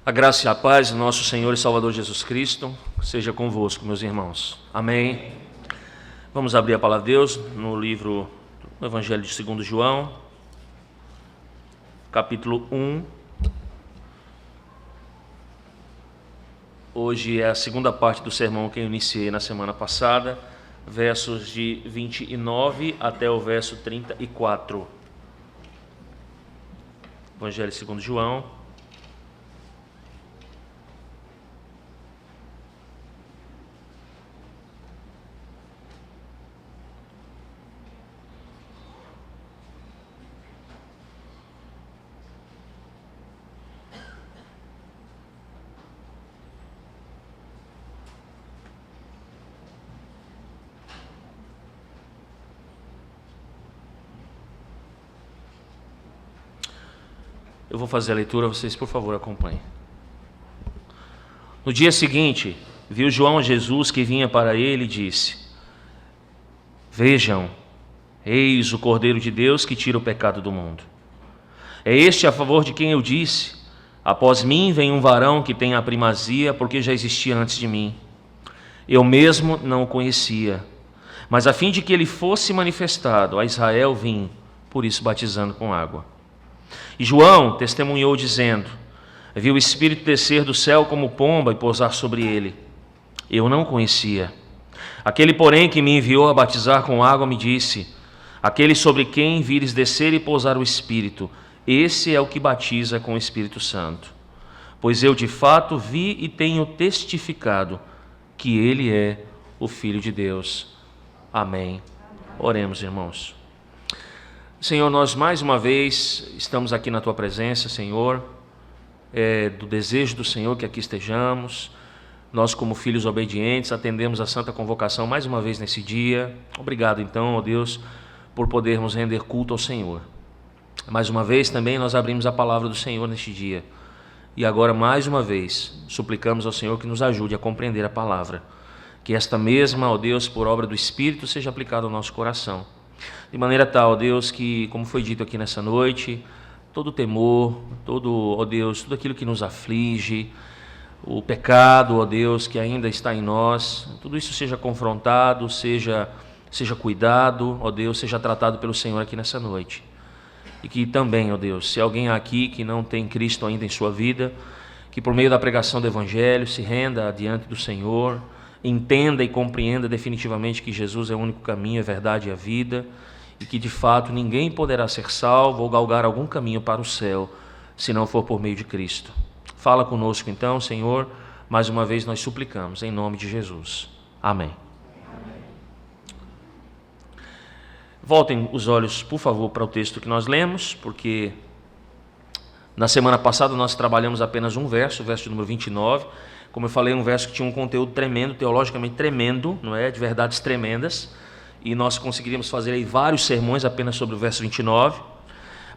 A graça e a paz do nosso Senhor e Salvador Jesus Cristo seja convosco, meus irmãos. Amém. Vamos abrir a palavra de Deus no livro do Evangelho de 2 João, capítulo 1. Hoje é a segunda parte do sermão que eu iniciei na semana passada, versos de 29 até o verso 34. Evangelho segundo João. Eu vou fazer a leitura, vocês por favor acompanhem. No dia seguinte, viu João a Jesus que vinha para ele e disse: Vejam, eis o Cordeiro de Deus que tira o pecado do mundo. É este a favor de quem eu disse: após mim vem um varão que tem a primazia, porque já existia antes de mim. Eu mesmo não o conhecia, mas a fim de que ele fosse manifestado a Israel vim, por isso batizando com água. E João testemunhou dizendo: viu o Espírito descer do céu como pomba e pousar sobre ele. Eu não o conhecia. Aquele, porém, que me enviou a batizar com água me disse: aquele sobre quem vires descer e pousar o Espírito, esse é o que batiza com o Espírito Santo. Pois eu de fato vi e tenho testificado que ele é o Filho de Deus. Amém. Oremos, irmãos. Senhor, nós mais uma vez estamos aqui na Tua presença, Senhor, do desejo do Senhor que aqui estejamos. Nós, como filhos obedientes, atendemos a santa convocação mais uma vez nesse dia. Obrigado, então, ó Deus, por podermos render culto ao Senhor. Mais uma vez também nós abrimos a palavra do Senhor neste dia. E agora, mais uma vez, suplicamos ao Senhor que nos ajude a compreender a palavra. Que esta mesma, ó Deus, por obra do Espírito, seja aplicada ao nosso coração. De maneira tal, ó Deus, que, como foi dito aqui nessa noite, todo temor, ó Deus, tudo aquilo que nos aflige, o pecado, ó Deus, que ainda está em nós, tudo isso seja confrontado, seja cuidado, ó Deus, seja tratado pelo Senhor aqui nessa noite. E que também, ó Deus, se alguém há aqui que não tem Cristo ainda em sua vida, que por meio da pregação do Evangelho se renda diante do Senhor, entenda e compreenda definitivamente que Jesus é o único caminho, a verdade e a vida, e que de fato ninguém poderá ser salvo ou galgar algum caminho para o céu, se não for por meio de Cristo. Fala conosco então, Senhor, mais uma vez nós suplicamos, em nome de Jesus. Amém. Voltem os olhos, por favor, para o texto que nós lemos, porque na semana passada nós trabalhamos apenas um verso, o verso número 29, como eu falei, um verso que tinha um conteúdo tremendo, teologicamente tremendo, não é? De verdades tremendas, e nós conseguiríamos fazer aí vários sermões apenas sobre o verso 29,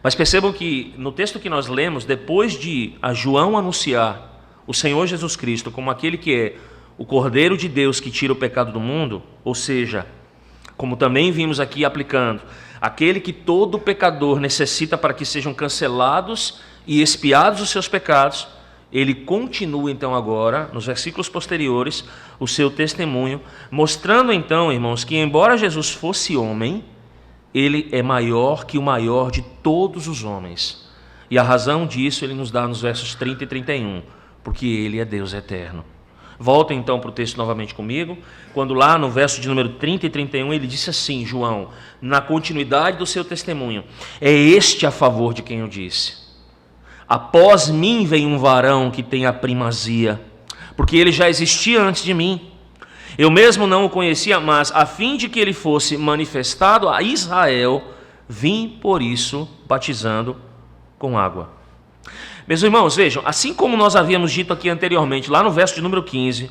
mas percebam que no texto que nós lemos, depois de a João anunciar o Senhor Jesus Cristo como aquele que é o Cordeiro de Deus que tira o pecado do mundo, ou seja, como também vimos aqui aplicando, aquele que todo pecador necessita para que sejam cancelados e expiados os seus pecados, ele continua então agora, nos versículos posteriores, o seu testemunho, mostrando então, irmãos, que embora Jesus fosse homem, ele é maior que o maior de todos os homens. E a razão disso ele nos dá nos versos 30 e 31, porque ele é Deus eterno. Voltem então para o texto novamente comigo, quando lá no verso de número 30 e 31 ele disse assim, João, na continuidade do seu testemunho: é este a favor de quem eu disse: após mim vem um varão que tem a primazia, porque ele já existia antes de mim. Eu mesmo não o conhecia, mas a fim de que ele fosse manifestado a Israel, vim por isso batizando com água. Meus irmãos, vejam, assim como nós havíamos dito aqui anteriormente, lá no verso de número 15,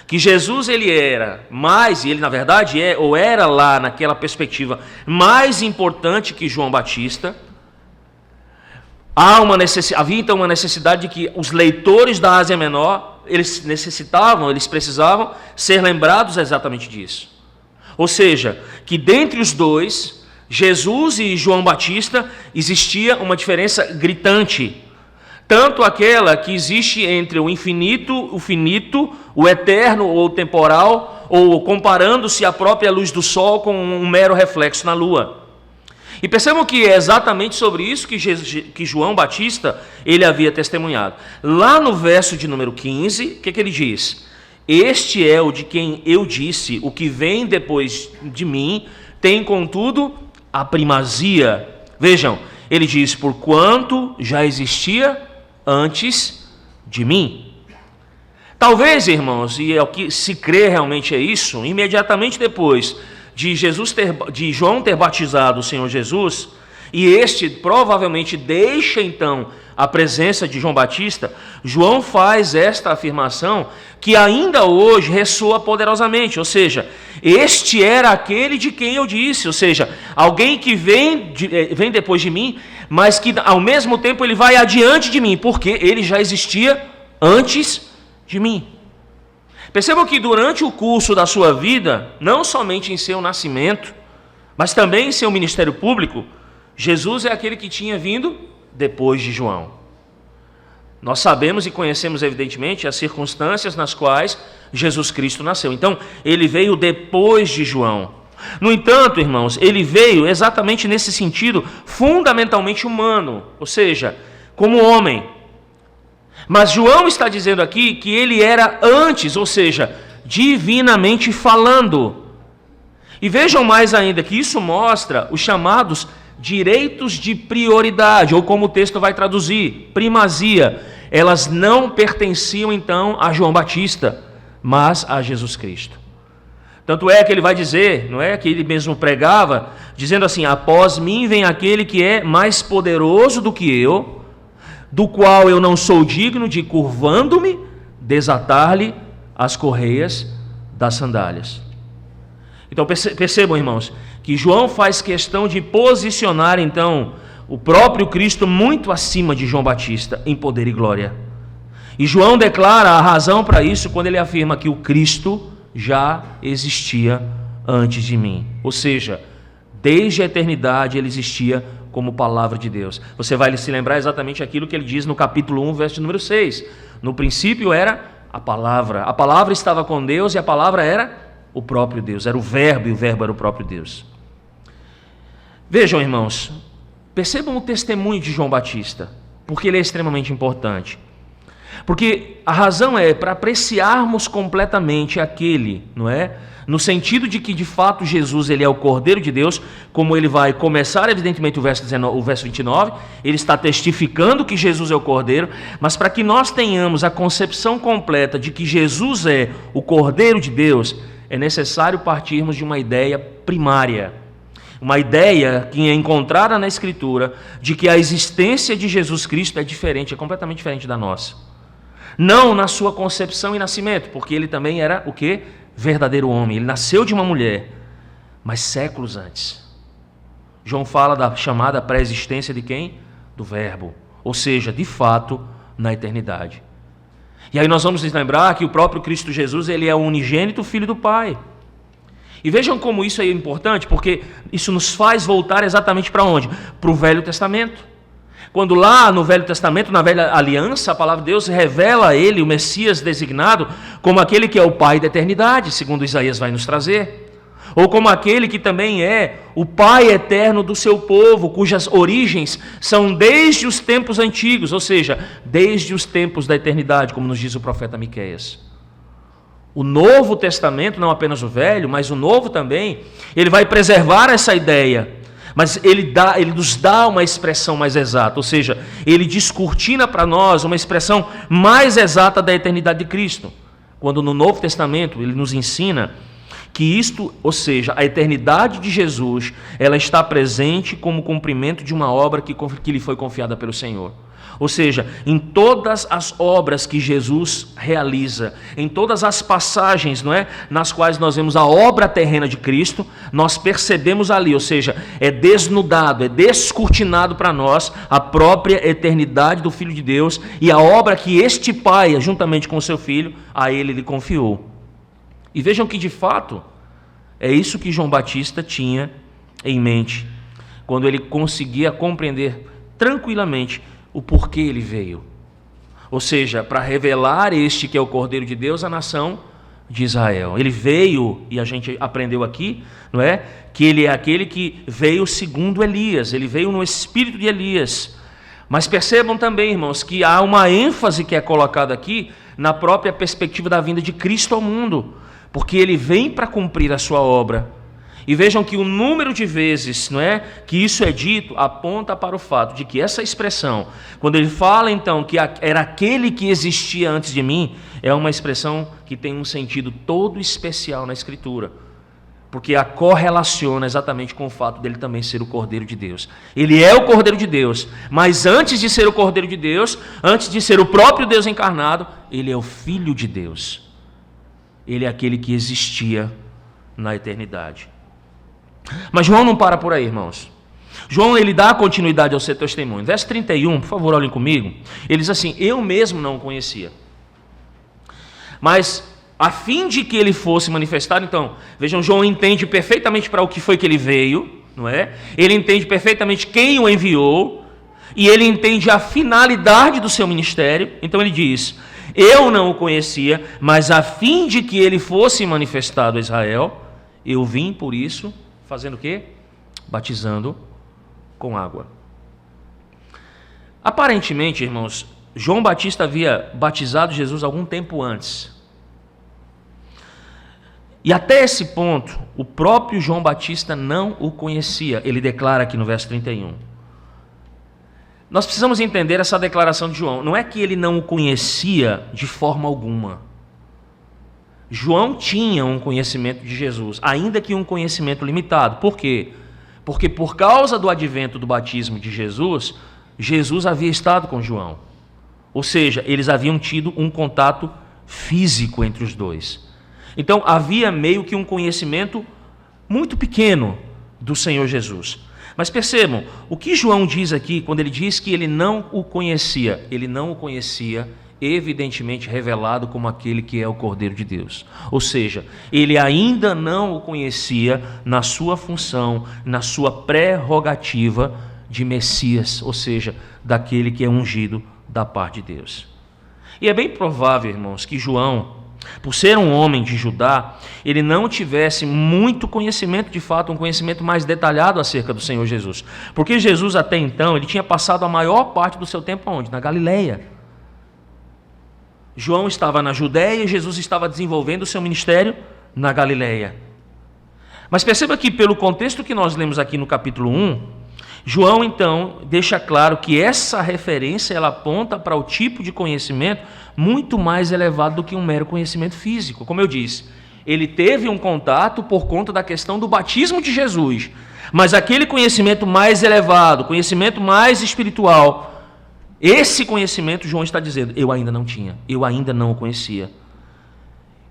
que Jesus ele era mais, e ele na verdade é, ou era lá naquela perspectiva, mais importante que João Batista, havia então uma necessidade de que os leitores da Ásia Menor, eles precisavam ser lembrados exatamente disso. Ou seja, que dentre os dois, Jesus e João Batista, existia uma diferença gritante. tanto aquela que existe entre o infinito, o finito, o eterno ou temporal, ou comparando-se à própria luz do sol com um mero reflexo na lua. E percebam que é exatamente sobre isso que João Batista ele havia testemunhado. Lá no verso de número 15, o que ele diz? Este é o de quem eu disse, o que vem depois de mim tem, contudo, a primazia. Vejam, ele diz, porquanto já existia antes de mim. Talvez, irmãos, e é o que se crê realmente é isso, imediatamente depois de João ter batizado o Senhor Jesus, e este provavelmente deixa então a presença de João Batista, João faz esta afirmação que ainda hoje ressoa poderosamente, ou seja, este era aquele de quem eu disse, ou seja, alguém que vem depois de mim, mas que ao mesmo tempo ele vai adiante de mim, porque ele já existia antes de mim. Percebam que durante o curso da sua vida, não somente em seu nascimento, mas também em seu ministério público, Jesus é aquele que tinha vindo depois de João. Nós sabemos e conhecemos evidentemente as circunstâncias nas quais Jesus Cristo nasceu. Então, ele veio depois de João. No entanto, irmãos, ele veio exatamente nesse sentido fundamentalmente humano, ou seja, como homem. Mas João está dizendo aqui que ele era antes, ou seja, divinamente falando. E vejam mais ainda que isso mostra os chamados direitos de prioridade, ou como o texto vai traduzir, primazia. Elas não pertenciam então a João Batista, mas a Jesus Cristo. Tanto é que ele vai dizer, não é que ele mesmo pregava, dizendo assim, após mim vem aquele que é mais poderoso do que eu, do qual eu não sou digno de, curvando-me, desatar-lhe as correias das sandálias. Então percebam, irmãos, que João faz questão de posicionar então o próprio Cristo muito acima de João Batista em poder e glória. E João declara a razão para isso quando ele afirma que o Cristo já existia antes de mim. Ou seja, desde a eternidade ele existia como palavra de Deus. Você vai se lembrar exatamente aquilo que ele diz no capítulo 1, verso número 6. No princípio era a palavra estava com Deus e a palavra era o próprio Deus, era o verbo e o verbo era o próprio Deus. Vejam, irmãos, percebam o testemunho de João Batista, porque ele é extremamente importante. Porque a razão é para apreciarmos completamente aquele, não é? No sentido de que de fato Jesus ele é o Cordeiro de Deus, como ele vai começar evidentemente o verso 29, ele está testificando que Jesus é o Cordeiro, mas para que nós tenhamos a concepção completa de que Jesus é o Cordeiro de Deus, é necessário partirmos de uma ideia primária, uma ideia que é encontrada na Escritura, de que a existência de Jesus Cristo é diferente, é completamente diferente da nossa. Não na sua concepção e nascimento, porque ele também era o quê? Verdadeiro homem. Ele nasceu de uma mulher, mas séculos antes. João fala da chamada pré-existência de quem? Do Verbo. Ou seja, de fato, na eternidade. E aí nós vamos nos lembrar que o próprio Cristo Jesus, ele é o unigênito Filho do Pai. E vejam como isso é importante, porque isso nos faz voltar exatamente para onde? Para o Velho Testamento. Quando lá no Velho Testamento, na Velha Aliança, a palavra de Deus revela a ele, o Messias designado, como aquele que é o Pai da eternidade, segundo Isaías vai nos trazer. Ou como aquele que também é o Pai eterno do seu povo, cujas origens são desde os tempos antigos, ou seja, desde os tempos da eternidade, como nos diz o profeta Miqueias. O Novo Testamento, não apenas o Velho, mas o Novo também, ele vai preservar essa ideia. Mas ele nos dá uma expressão mais exata, ou seja, ele descortina para nós uma expressão mais exata da eternidade de Cristo. Quando no Novo Testamento ele nos ensina que isto, ou seja, a eternidade de Jesus, ela está presente como cumprimento de uma obra que lhe foi confiada pelo Senhor. Ou seja, em todas as obras que Jesus realiza, em todas as passagens, não é, nas quais nós vemos a obra terrena de Cristo, nós percebemos ali, ou seja, é desnudado, é descortinado para nós a própria eternidade do Filho de Deus e a obra que este Pai, juntamente com o seu Filho, a ele lhe confiou. E vejam que de fato é isso que João Batista tinha em mente, quando ele conseguia compreender tranquilamente o porquê ele veio. ou seja, para revelar este que é o Cordeiro de Deus à nação de Israel. Ele veio, e a gente aprendeu aqui, não é? Que ele é aquele que veio segundo Elias, ele veio no espírito de Elias. Mas percebam também, irmãos, que há uma ênfase que é colocada aqui na própria perspectiva da vinda de Cristo ao mundo, porque ele vem para cumprir a sua obra. E vejam que o número de vezes, não é, que isso é dito aponta para o fato de que essa expressão, quando ele fala então que era aquele que existia antes de mim, é uma expressão que tem um sentido todo especial na Escritura, porque a correlaciona exatamente com o fato dele também ser o Cordeiro de Deus. Ele é o Cordeiro de Deus, mas antes de ser o Cordeiro de Deus, antes de ser o próprio Deus encarnado, ele é o Filho de Deus. Ele é aquele que existia na eternidade. Mas João não para por aí, irmãos. João, ele dá continuidade ao seu testemunho. Verso 31, por favor, olhem comigo. Ele diz assim: eu mesmo não o conhecia, mas a fim de que ele fosse manifestado. Então, vejam, João entende perfeitamente para o que foi que ele veio, não é? Ele entende perfeitamente quem o enviou, e ele entende a finalidade do seu ministério. Então ele diz: eu não o conhecia, mas a fim de que ele fosse manifestado a Israel, eu vim por isso, fazendo o quê? Batizando com água. Aparentemente, irmãos, João Batista havia batizado Jesus algum tempo antes. E até esse ponto, o próprio João Batista não o conhecia. Ele declara aqui no verso 31. Nós precisamos entender essa declaração de João. Não é que ele não o conhecia de forma alguma. João tinha um conhecimento de Jesus, ainda que um conhecimento limitado. Por quê? Porque por causa do advento do batismo de Jesus, Jesus havia estado com João. Ou seja, eles haviam tido um contato físico entre os dois. Então havia meio que um conhecimento muito pequeno do Senhor Jesus. Mas percebam, o que João diz aqui, quando ele diz que ele não o conhecia, ele não o conhecia evidentemente revelado como aquele que é o Cordeiro de Deus. Ou seja, ele ainda não o conhecia na sua função, na sua prerrogativa de Messias, ou seja, daquele que é ungido da parte de Deus. E é bem provável, irmãos, que João, por ser um homem de Judá, ele não tivesse muito conhecimento, de fato, um conhecimento mais detalhado acerca do Senhor Jesus. Porque Jesus até então, ele tinha passado a maior parte do seu tempo onde? Na Galileia. João estava na Judéia e Jesus estava desenvolvendo o seu ministério na Galileia. Mas perceba que pelo contexto que nós lemos aqui no capítulo 1, João então deixa claro que essa referência ela aponta para o tipo de conhecimento muito mais elevado do que um mero conhecimento físico. Como eu disse, ele teve um contato por conta da questão do batismo de Jesus, mas aquele conhecimento mais elevado, conhecimento mais espiritual, esse conhecimento João está dizendo, eu ainda não tinha, eu ainda não o conhecia.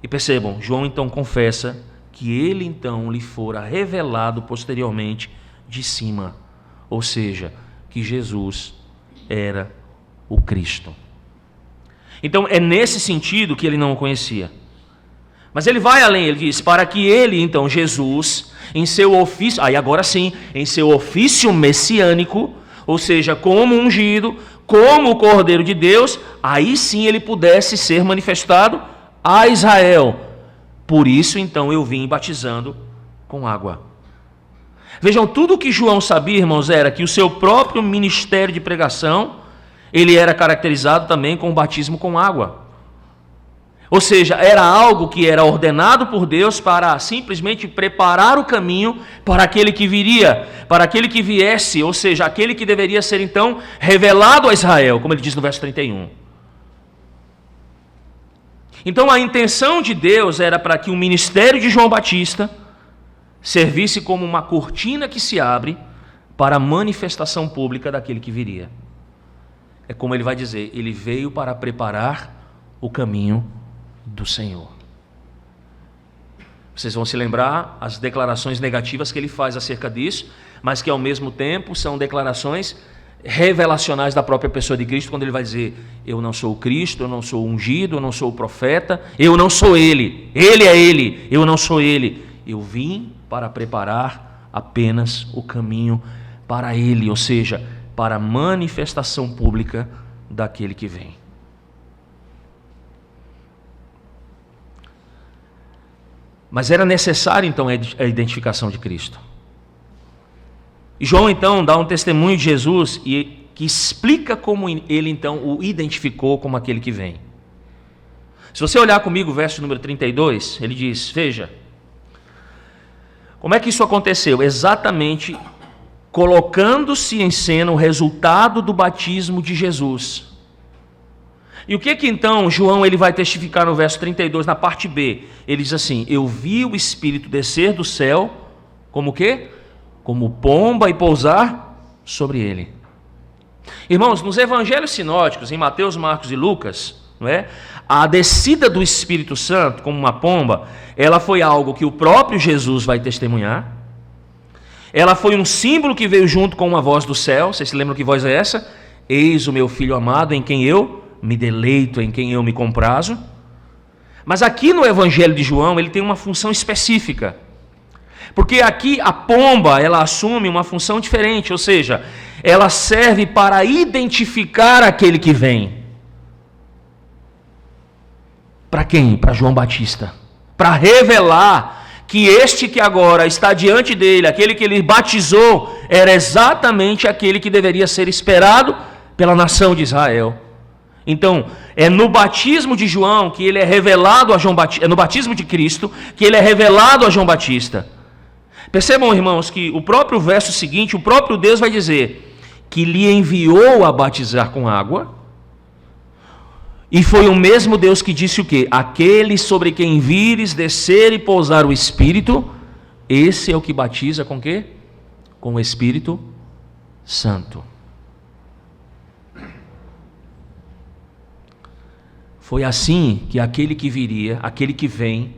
E percebam, João então confessa que ele então lhe fora revelado posteriormente de cima, ou seja, que Jesus era o Cristo. Então é nesse sentido que ele não o conhecia. Mas ele vai além, ele diz, para que ele então, Jesus, em seu ofício, aí agora sim, em seu ofício messiânico, ou seja, como ungido, como o Cordeiro de Deus, aí sim ele pudesse ser manifestado a Israel. Por isso, então, eu vim batizando com água. Vejam, tudo o que João sabia, irmãos, era que o seu próprio ministério de pregação, ele era caracterizado também com o batismo com água. Ou seja, era algo que era ordenado por Deus para simplesmente preparar o caminho para aquele que viria, para aquele que viesse, ou seja, aquele que deveria ser então revelado a Israel, como ele diz no verso 31. Então a intenção de Deus era para que o ministério de João Batista servisse como uma cortina que se abre para a manifestação pública daquele que viria. É como ele vai dizer, ele veio para preparar o caminho do Senhor. Vocês vão se lembrar as declarações negativas que ele faz acerca disso, mas que ao mesmo tempo são declarações revelacionais da própria pessoa de Cristo, quando ele vai dizer, eu não sou o Cristo, eu não sou o ungido, eu não sou o profeta, eu não sou ele é ele, eu não sou ele, eu vim para preparar apenas o caminho para ele, ou seja, para a manifestação pública daquele que vem. Mas era necessário então a identificação de Cristo. E João então dá um testemunho de Jesus e que explica como ele então o identificou como aquele que vem. Se você olhar comigo o verso número 32, ele diz: veja, como é que isso aconteceu? Exatamente colocando-se em cena o resultado do batismo de Jesus. E o que então João ele vai testificar no verso 32, na parte B? Ele diz assim: eu vi o Espírito descer do céu, como o quê? Como pomba e pousar sobre ele. Irmãos, nos evangelhos sinóticos, em Mateus, Marcos e Lucas, não é? A descida do Espírito Santo, como uma pomba, ela foi algo que o próprio Jesus vai testemunhar. Ela foi um símbolo que veio junto com uma voz do céu. Vocês se lembram que voz é essa? Eis o meu Filho amado, em quem eu me deleito, em quem eu me comprazo. Mas aqui no Evangelho de João, ele tem uma função específica. Porque aqui a pomba, ela assume uma função diferente, ou seja, ela serve para identificar aquele que vem. Para quem? Para João Batista. Para revelar que este que agora está diante dele, aquele que ele batizou, era exatamente aquele que deveria ser esperado pela nação de Israel. Então, é no batismo de João que ele é revelado a João Batista, é no batismo de Cristo que ele é revelado a João Batista. Percebam, irmãos, que o próprio verso seguinte, o próprio Deus vai dizer que lhe enviou a batizar com água, e foi o mesmo Deus que disse o quê? Aquele sobre quem vires descer e pousar o Espírito, esse é o que batiza com o quê? Com o Espírito Santo. Foi assim que aquele que viria, aquele que vem,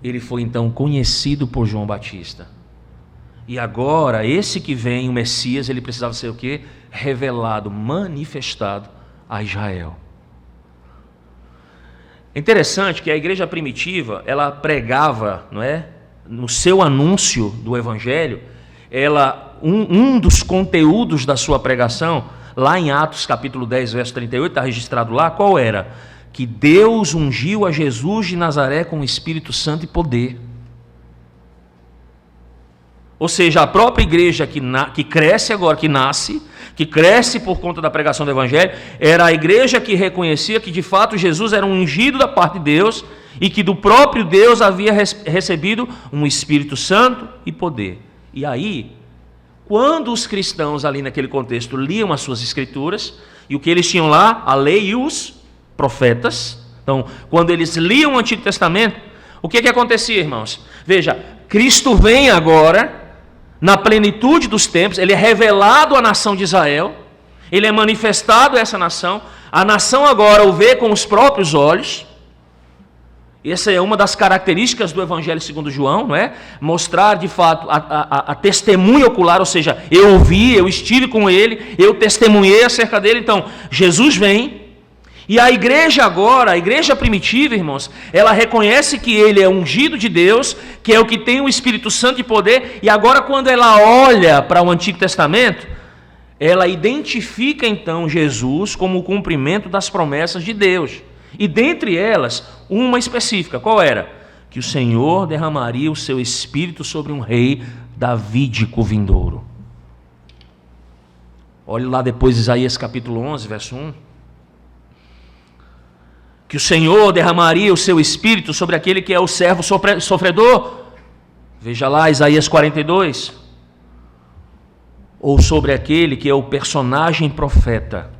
ele foi então conhecido por João Batista. E agora, esse que vem, o Messias, ele precisava ser o quê? Revelado, manifestado a Israel. É interessante que a igreja primitiva, ela pregava, não é? No seu anúncio do Evangelho, um dos conteúdos da sua pregação, lá em Atos capítulo 10, verso 38, está registrado lá, qual era? Que Deus ungiu a Jesus de Nazaré com o Espírito Santo e poder. Ou seja, a própria igreja que cresce agora, que nasce, que cresce por conta da pregação do Evangelho, era a igreja que reconhecia que de fato Jesus era um ungido da parte de Deus e que do próprio Deus havia recebido um Espírito Santo e poder. E aí, quando os cristãos ali naquele contexto liam as suas escrituras, e o que eles tinham lá? A lei e os profetas. Então, quando eles liam o Antigo Testamento, o que acontecia, irmãos? Veja, Cristo vem agora, na plenitude dos tempos, ele é revelado à nação de Israel, ele é manifestado a essa nação, a nação agora o vê com os próprios olhos. Essa é uma das características do Evangelho segundo João, não é? Mostrar de fato a testemunha ocular, ou seja, eu ouvi, eu estive com ele, eu testemunhei acerca dele. Então, Jesus vem, e a igreja agora, a igreja primitiva, irmãos, ela reconhece que ele é ungido de Deus, que é o que tem o Espírito Santo e poder, e agora quando ela olha para o Antigo Testamento, ela identifica então Jesus como o cumprimento das promessas de Deus. E dentre elas, uma específica, qual era? Que o Senhor derramaria o seu Espírito sobre um rei davídico vindouro. Olhe lá depois Isaías capítulo 11, verso 1. Que o Senhor derramaria o seu Espírito sobre aquele que é o servo sofredor. Veja lá Isaías 42. Ou sobre aquele que é o personagem profeta,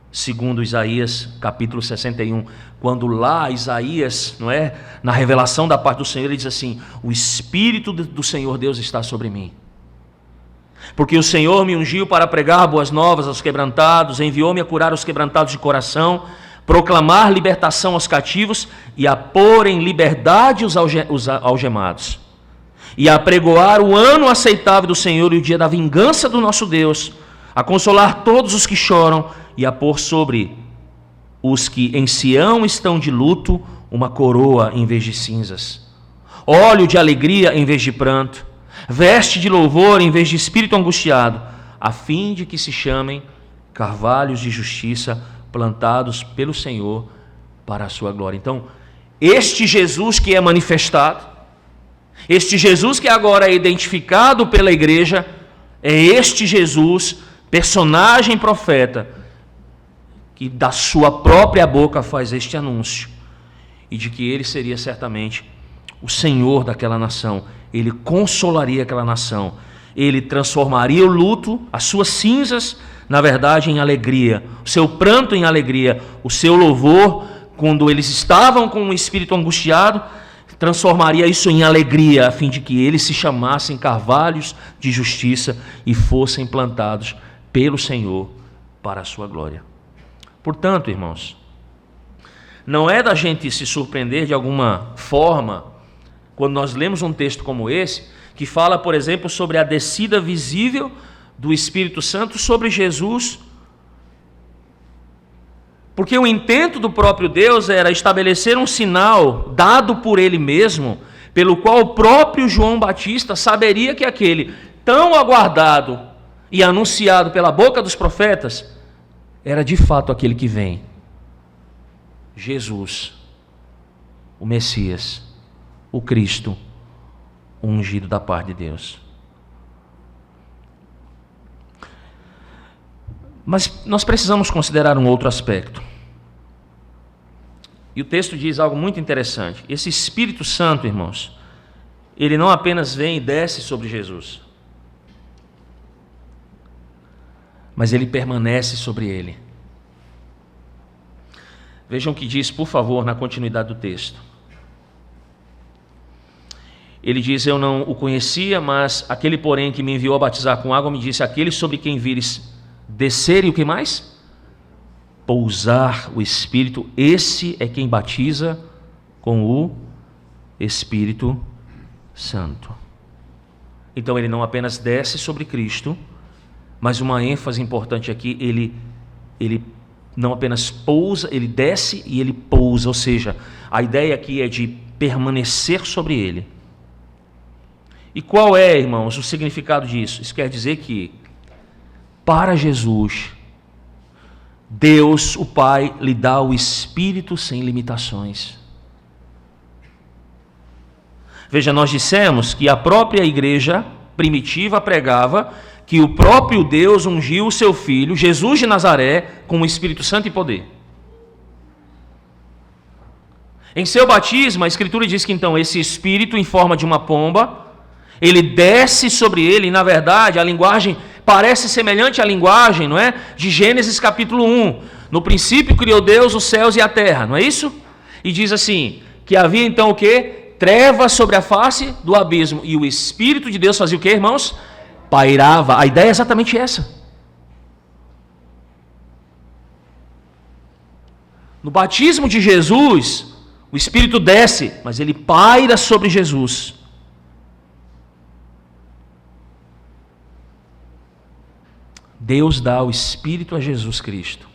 segundo Isaías capítulo 61, quando lá Isaías, não é, na revelação da parte do Senhor, ele diz assim: o Espírito do Senhor Deus está sobre mim, porque o Senhor me ungiu para pregar boas novas aos quebrantados, enviou-me a curar os quebrantados de coração, proclamar libertação aos cativos e a pôr em liberdade os algemados, e a apregoar o ano aceitável do Senhor e o dia da vingança do nosso Deus, a consolar todos os que choram e a pôr sobre os que em Sião estão de luto uma coroa em vez de cinzas, óleo de alegria em vez de pranto, veste de louvor em vez de espírito angustiado, a fim de que se chamem carvalhos de justiça plantados pelo Senhor para a sua glória. Então, Este Jesus que é manifestado, este Jesus que agora é identificado pela igreja, é este Jesus, personagem profeta, que da sua própria boca faz este anúncio, e de que ele seria certamente o Senhor daquela nação, ele consolaria aquela nação, ele transformaria o luto, as suas cinzas, na verdade, em alegria, o seu pranto em alegria, o seu louvor, quando eles estavam com o espírito angustiado, transformaria isso em alegria, a fim de que eles se chamassem carvalhos de justiça e fossem plantados pelo Senhor para a sua glória. Portanto, irmãos, não é da gente se surpreender de alguma forma quando nós lemos um texto como esse, que fala, por exemplo, sobre a descida visível do Espírito Santo sobre Jesus, porque o intento do próprio Deus era estabelecer um sinal dado por ele mesmo, pelo qual o próprio João Batista saberia que aquele tão aguardado e anunciado pela boca dos profetas era de fato aquele que vem, Jesus, o Messias, o Cristo, o ungido da parte de Deus. Mas nós precisamos considerar um outro aspecto. E o texto diz algo muito interessante. Esse Espírito Santo, irmãos, ele não apenas vem e desce sobre Jesus, mas ele permanece sobre ele. Vejam o que diz, por favor, na continuidade do texto. Ele diz: eu não o conhecia, mas aquele, porém, que me enviou a batizar com água, me disse: aquele sobre quem vires descer e o que mais? Pousar o Espírito, esse é quem batiza com o Espírito Santo. Então ele não apenas desce sobre Cristo, mas uma ênfase importante aqui, ele não apenas pousa, ele desce e ele pousa, ou seja, a ideia aqui é de permanecer sobre ele. E qual é, irmãos, o significado disso? Isso quer dizer que, para Jesus, Deus, o Pai, lhe dá o Espírito sem limitações. Veja, nós dissemos que a própria igreja primitiva pregava que o próprio Deus ungiu o seu Filho, Jesus de Nazaré, com o Espírito Santo e poder. Em seu batismo, a Escritura diz que então esse Espírito, em forma de uma pomba, ele desce sobre ele, e na verdade a linguagem parece semelhante à linguagem, não é? De Gênesis capítulo 1. No princípio criou Deus os céus e a terra, não é isso? E diz assim, que havia então o quê? Trevas sobre a face do abismo, e o Espírito de Deus fazia o quê, irmãos? Pairava. A ideia é exatamente essa. No batismo de Jesus, o Espírito desce, mas ele paira sobre Jesus. Deus dá o Espírito a Jesus Cristo,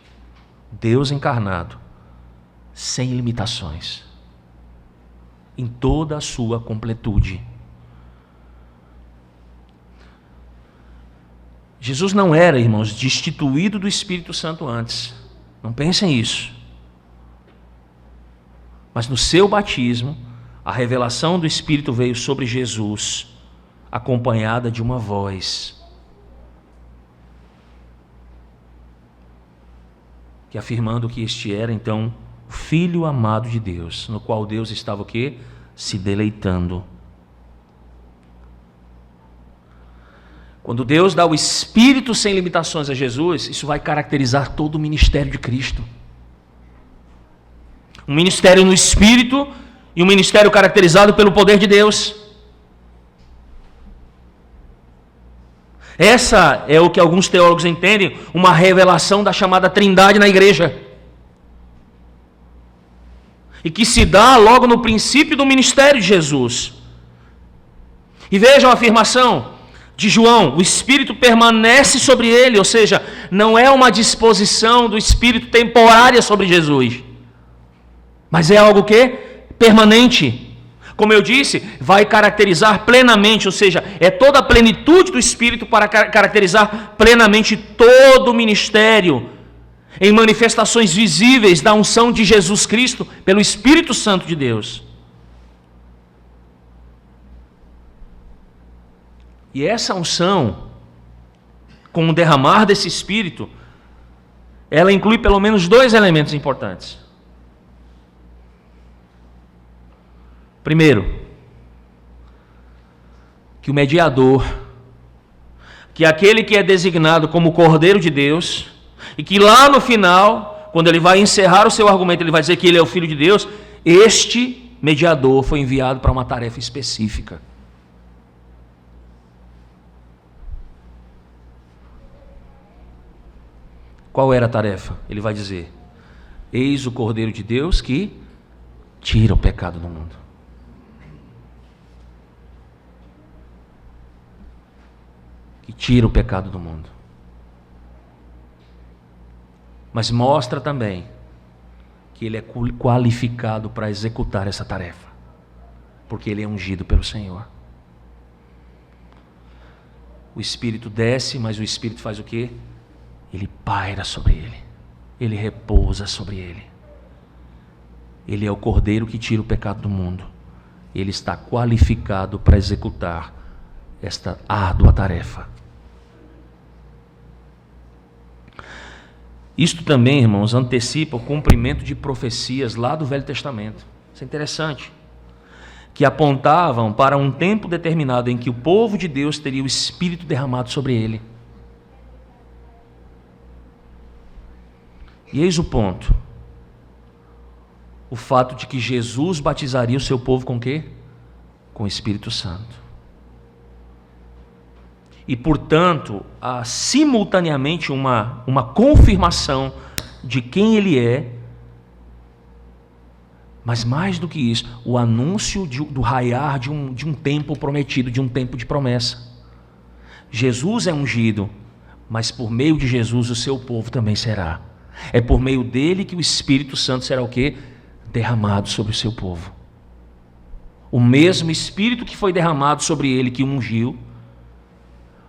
Deus encarnado, sem limitações, em toda a sua completude. Jesus não era, irmãos, destituído do Espírito Santo antes, não pensem isso. Mas no seu batismo, a revelação do Espírito veio sobre Jesus, acompanhada de uma voz, que afirmando que este era, então, o Filho amado de Deus, no qual Deus estava o quê? Se deleitando. Quando Deus dá o Espírito sem limitações a Jesus, isso vai caracterizar todo o ministério de Cristo. Um ministério no Espírito e um ministério caracterizado pelo poder de Deus. Essa é o que alguns teólogos entendem, uma revelação da chamada Trindade na igreja. E que se dá logo no princípio do ministério de Jesus. E vejam a afirmação de João: o Espírito permanece sobre ele, ou seja, não é uma disposição do Espírito temporária sobre Jesus, mas é algo que? Permanente. Como eu disse, vai caracterizar plenamente, ou seja, é toda a plenitude do Espírito para caracterizar plenamente todo o ministério. em manifestações visíveis da unção de Jesus Cristo pelo Espírito Santo de Deus. E essa unção, com o derramar desse Espírito, ela inclui pelo menos 2 elementos importantes. Primeiro, que o mediador, que aquele que é designado como Cordeiro de Deus, e que lá no final, quando ele vai encerrar o seu argumento, ele vai dizer que ele é o Filho de Deus, este mediador foi enviado para uma tarefa específica. Qual era a tarefa? Ele vai dizer: eis o Cordeiro de Deus que tira o pecado do mundo. Que tira o pecado do mundo. Mas mostra também que ele é qualificado para executar essa tarefa, porque ele é ungido pelo Senhor. O Espírito desce, mas o Espírito faz o quê? Ele paira sobre ele, ele repousa sobre ele. Ele é o Cordeiro que tira o pecado do mundo. Ele está qualificado para executar esta árdua tarefa. Isto também, irmãos, antecipa o cumprimento de profecias lá do Velho Testamento. Isso é interessante. Que apontavam para um tempo determinado em que o povo de Deus teria o Espírito derramado sobre ele. E eis o ponto. O fato de que Jesus batizaria o seu povo com o quê? Com o Espírito Santo. E, portanto, há simultaneamente uma confirmação de quem ele é, mas mais do que isso, o anúncio do raiar de um tempo prometido, de um tempo de promessa. Jesus é ungido, mas por meio de Jesus o seu povo também será. É por meio dele que o Espírito Santo será o quê? Derramado sobre o seu povo. O mesmo Espírito que foi derramado sobre ele, que o ungiu,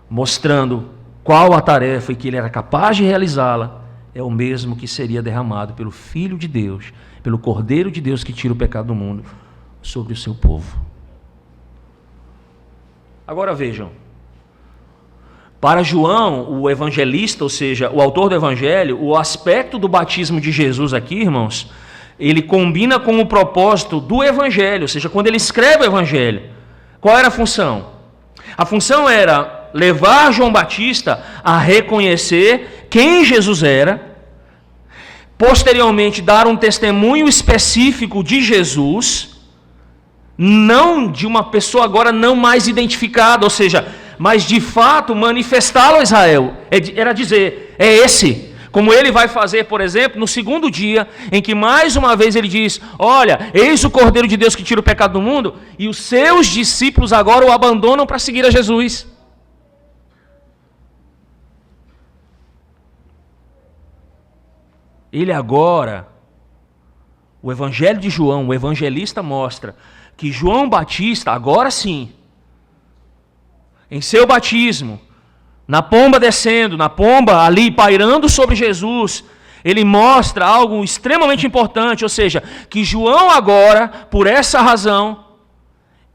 mostrando qual a tarefa e que ele era capaz de realizá-la, é o mesmo que seria derramado pelo Filho de Deus, pelo Cordeiro de Deus que tira o pecado do mundo, sobre o seu povo. Agora vejam, para João, o evangelista, ou seja, o autor do evangelho, o aspecto do batismo de Jesus aqui, irmãos, ele combina com o propósito do evangelho, ou seja, quando ele escreve o evangelho, qual era a função? A função era levar João Batista a reconhecer quem Jesus era, posteriormente dar um testemunho específico de Jesus, não de uma pessoa agora não mais identificada, ou seja, mas de fato manifestá-lo a Israel. Era dizer, é esse. Como ele vai fazer, por exemplo, no segundo dia, em que mais uma vez ele diz: olha, eis o Cordeiro de Deus que tira o pecado do mundo, e os seus discípulos agora o abandonam para seguir a Jesus. Ele agora, o Evangelho de João, o evangelista mostra que João Batista, agora sim, em seu batismo, na pomba descendo, na pomba ali pairando sobre Jesus, ele mostra algo extremamente importante, ou seja, que João agora, por essa razão,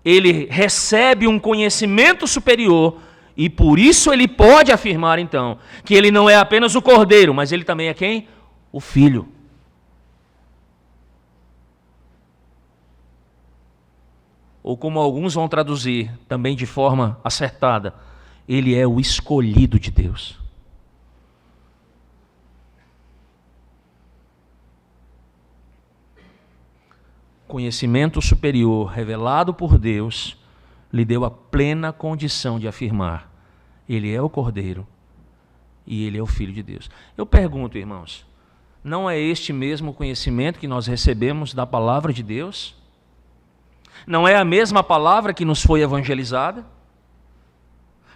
ele recebe um conhecimento superior e por isso ele pode afirmar então, que ele não é apenas o Cordeiro, mas ele também é quem? O Filho. Ou como alguns vão traduzir, também de forma acertada, ele é o escolhido de Deus. Conhecimento superior revelado por Deus lhe deu a plena condição de afirmar: ele é o Cordeiro e ele é o Filho de Deus. Eu pergunto, irmãos, não é este mesmo conhecimento que nós recebemos da palavra de Deus? Não é a mesma palavra que nos foi evangelizada?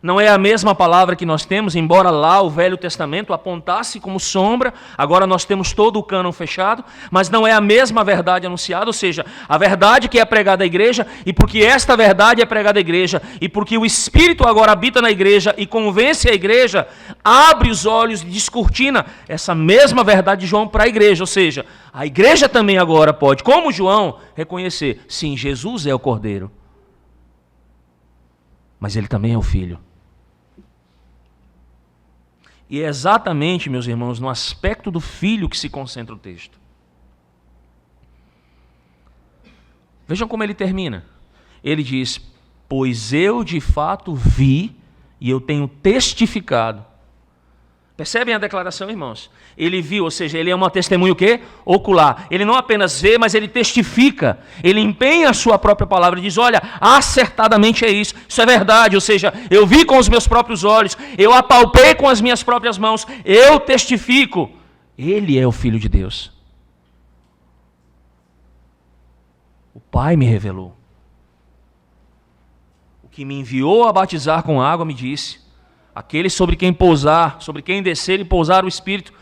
Não é a mesma palavra que nós temos, embora lá o Velho Testamento apontasse como sombra, agora nós temos todo o cânon fechado, mas não é a mesma verdade anunciada, ou seja, a verdade que é pregada à igreja, e porque esta verdade é pregada à igreja, e porque o Espírito agora habita na igreja e convence a igreja, abre os olhos e descortina essa mesma verdade de João para a igreja, ou seja, a igreja também agora pode, como João, reconhecer, sim, Jesus é o Cordeiro, mas ele também é o Filho. E é exatamente, meus irmãos, no aspecto do Filho que se concentra o texto. Vejam como ele termina. Ele diz, pois eu de fato vi e eu tenho testificado. Percebem a declaração, irmãos? Ele viu, ou seja, ele é uma testemunha o quê? Ocular. Ele não apenas vê, mas ele testifica. Ele empenha a sua própria palavra e diz, olha, acertadamente é isso. Isso é verdade, ou seja, eu vi com os meus próprios olhos, eu apalpei com as minhas próprias mãos, eu testifico. Ele é o Filho de Deus. O Pai me revelou. O que me enviou a batizar com água me disse, aquele sobre quem pousar, sobre quem descer e pousar o Espírito,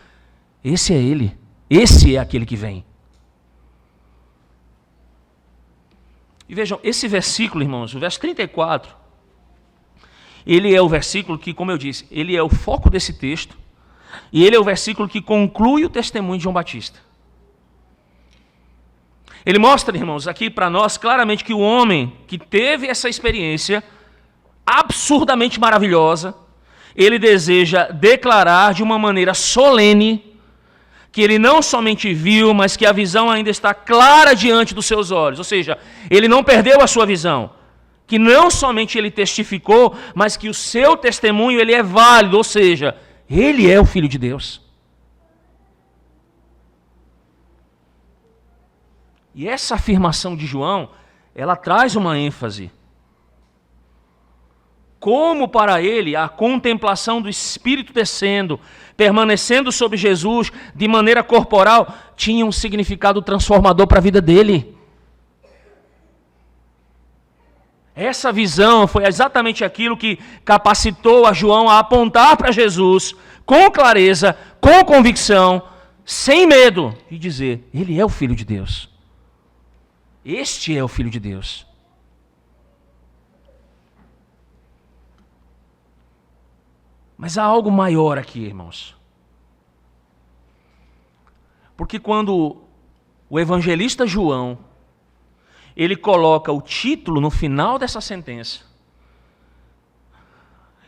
esse é ele, esse é aquele que vem. E vejam, esse versículo, irmãos, o verso 34, ele é o versículo que, como eu disse, ele é o foco desse texto, e ele é o versículo que conclui o testemunho de João Batista. Ele mostra, irmãos, aqui para nós claramente que o homem que teve essa experiência absurdamente maravilhosa, ele deseja declarar de uma maneira solene que ele não somente viu, mas que a visão ainda está clara diante dos seus olhos. Ou seja, ele não perdeu a sua visão. Que não somente ele testificou, mas que o seu testemunho ele é válido. Ou seja, ele é o Filho de Deus. E essa afirmação de João, ela traz uma ênfase. Como para ele a contemplação do Espírito descendo, permanecendo sobre Jesus de maneira corporal, tinha um significado transformador para a vida dele. Essa visão foi exatamente aquilo que capacitou a João a apontar para Jesus com clareza, com convicção, sem medo, e dizer, ele é o Filho de Deus. Este é o Filho de Deus. Mas há algo maior aqui, irmãos. Porque quando o evangelista João, ele coloca o título no final dessa sentença,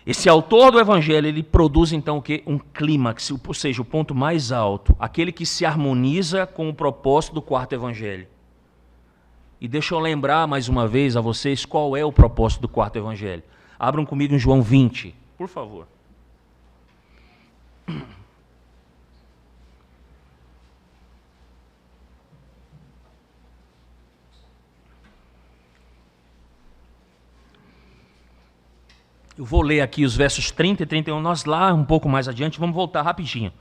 esse autor do evangelho, ele produz então o quê? Um clímax, ou seja, o ponto mais alto, aquele que se harmoniza com o propósito do quarto evangelho. E deixa eu lembrar mais uma vez a vocês qual é o propósito do quarto evangelho. Abram comigo em João 20, por favor. Eu vou ler aqui os versos 30 e 31, nós lá um pouco mais adiante, vamos voltar rapidinho.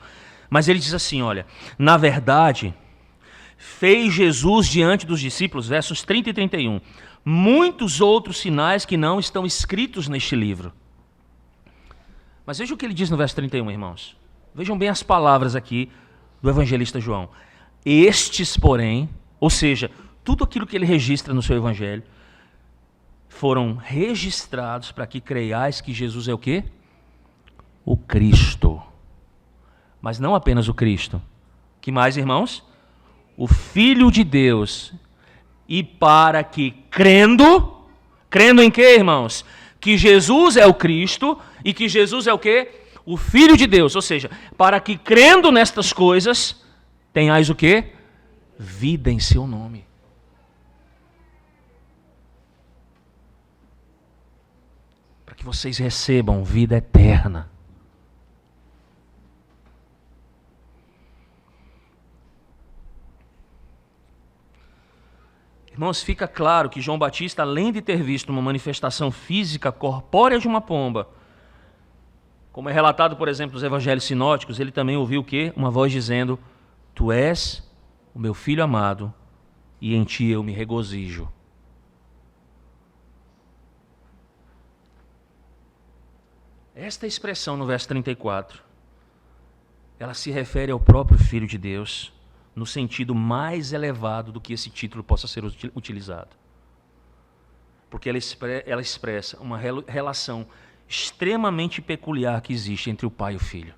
Mas ele diz assim, olha, na verdade, fez Jesus diante dos discípulos, versos 30 e 31, muitos outros sinais que não estão escritos neste livro. Mas veja o que ele diz no verso 31, irmãos. Vejam bem as palavras aqui do evangelista João. Estes, porém, ou seja, tudo aquilo que ele registra no seu evangelho, foram registrados para que creiais que Jesus é o quê? O Cristo. Mas não apenas o Cristo. Que mais, irmãos? O Filho de Deus. E para que crendo em quê, irmãos? Que Jesus é o Cristo e que Jesus é o quê? O Filho de Deus. Ou seja, para que crendo nestas coisas, tenhais o quê? Vida em seu nome. Para que vocês recebam vida eterna. Irmãos, fica claro que João Batista, além de ter visto uma manifestação física corpórea de uma pomba, como é relatado, por exemplo, nos evangelhos sinóticos, ele também ouviu o quê? Uma voz dizendo, tu és o meu filho amado, e em ti eu me regozijo. Esta expressão no verso 34, ela se refere ao próprio Filho de Deus, no sentido mais elevado do que esse título possa ser utilizado. Porque ela expressa uma relação extremamente peculiar que existe entre o pai e o filho.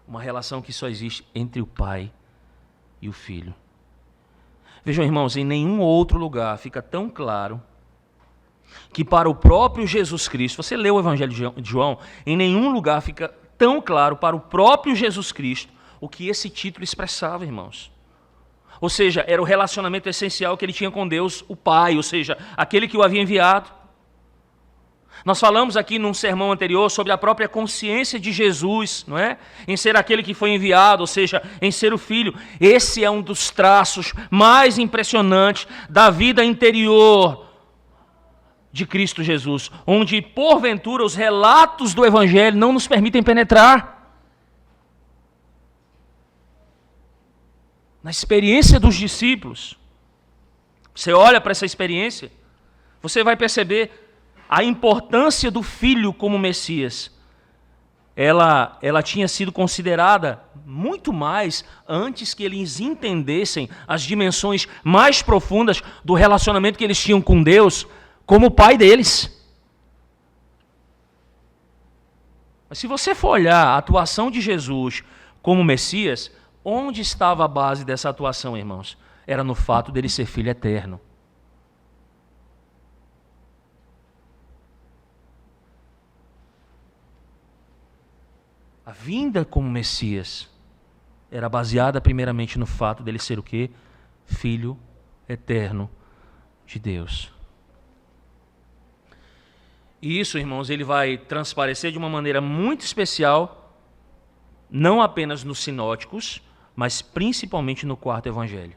Uma relação que só existe entre o pai e o filho. Vejam, irmãos, em nenhum outro lugar fica tão claro que para o próprio Jesus Cristo, você lê o Evangelho de João, em nenhum lugar fica tão claro para o próprio Jesus Cristo o que esse título expressava, irmãos. Ou seja, era o relacionamento essencial que ele tinha com Deus, o Pai, ou seja, aquele que o havia enviado. Nós falamos aqui num sermão anterior sobre a própria consciência de Jesus, não é? Em ser aquele que foi enviado, ou seja, em ser o Filho. Esse é um dos traços mais impressionantes da vida interior de Cristo Jesus, onde, porventura, os relatos do Evangelho não nos permitem penetrar. Na experiência dos discípulos, você olha para essa experiência, você vai perceber a importância do Filho como Messias. Ela tinha sido considerada muito mais antes que eles entendessem as dimensões mais profundas do relacionamento que eles tinham com Deus, como o Pai deles. Mas se você for olhar a atuação de Jesus como Messias, onde estava a base dessa atuação, irmãos? Era no fato dele ser Filho eterno. A vinda como Messias era baseada primeiramente no fato dele ser o quê? Filho eterno de Deus. E isso, irmãos, ele vai transparecer de uma maneira muito especial, não apenas nos sinóticos, mas principalmente no quarto evangelho.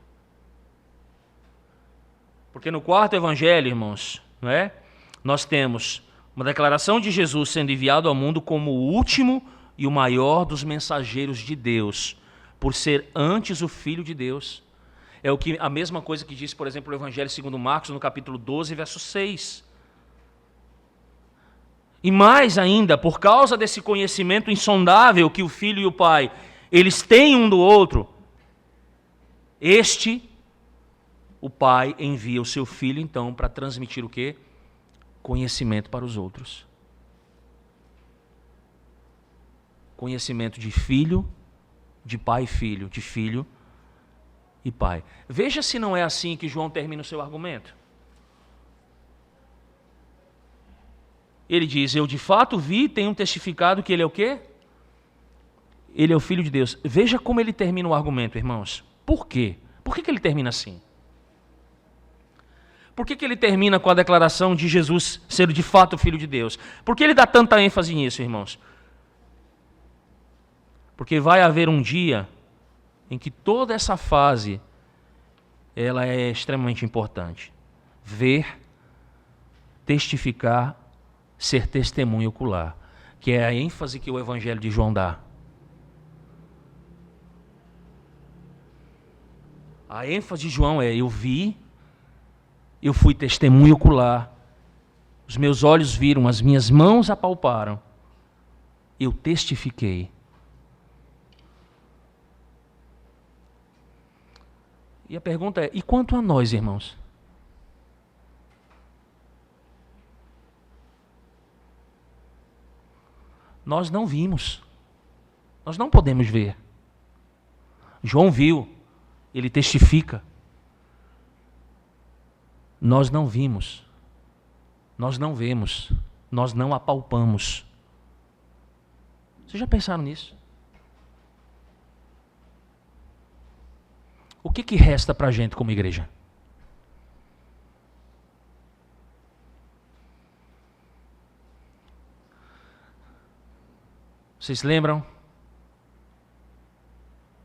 Porque no quarto evangelho, irmãos, não é? Nós temos uma declaração de Jesus sendo enviado ao mundo como o último e o maior dos mensageiros de Deus, por ser antes o Filho de Deus. É a mesma coisa que diz, por exemplo, o Evangelho segundo Marcos, no capítulo 12, verso 6. E mais ainda, por causa desse conhecimento insondável que o Filho e o Pai, eles têm um do outro, o Pai envia o seu Filho, então, para transmitir o quê? Conhecimento para os outros. Conhecimento de filho, de pai e filho, de filho e pai. Veja se não é assim que João termina o seu argumento. Ele diz, eu de fato vi e tenho testificado que ele é o quê? Ele é o Filho de Deus. Veja como ele termina o argumento, irmãos. Por quê? Por que ele termina assim? Por que ele termina com a declaração de Jesus ser de fato o Filho de Deus? Por que ele dá tanta ênfase nisso, irmãos? Porque vai haver um dia em que toda essa fase ela é extremamente importante. Ver, testificar, ser testemunho ocular, que é a ênfase que o Evangelho de João dá. A ênfase de João é: eu vi, eu fui testemunho ocular, os meus olhos viram, as minhas mãos apalparam, eu testifiquei. E a pergunta é, e quanto a nós, irmãos? Nós não vimos. Nós não podemos ver. João viu, ele testifica. Nós não vimos. Nós não vemos. Nós não apalpamos. Vocês já pensaram nisso? O que resta para a gente como igreja? Vocês lembram?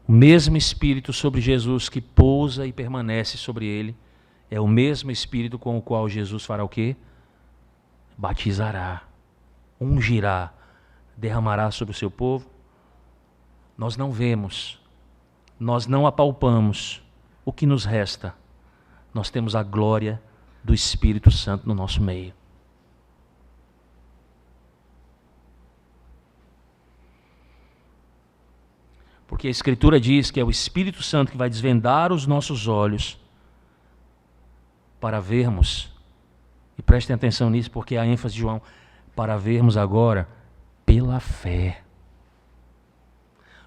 O mesmo Espírito sobre Jesus que pousa e permanece sobre ele é o mesmo Espírito com o qual Jesus fará o quê? Batizará, ungirá, derramará sobre o seu povo. Nós não vemos. Nós não apalpamos. O que nos resta? Nós temos a glória do Espírito Santo no nosso meio. Porque a Escritura diz que é o Espírito Santo que vai desvendar os nossos olhos para vermos, e prestem atenção nisso porque a ênfase de João, para vermos agora pela fé.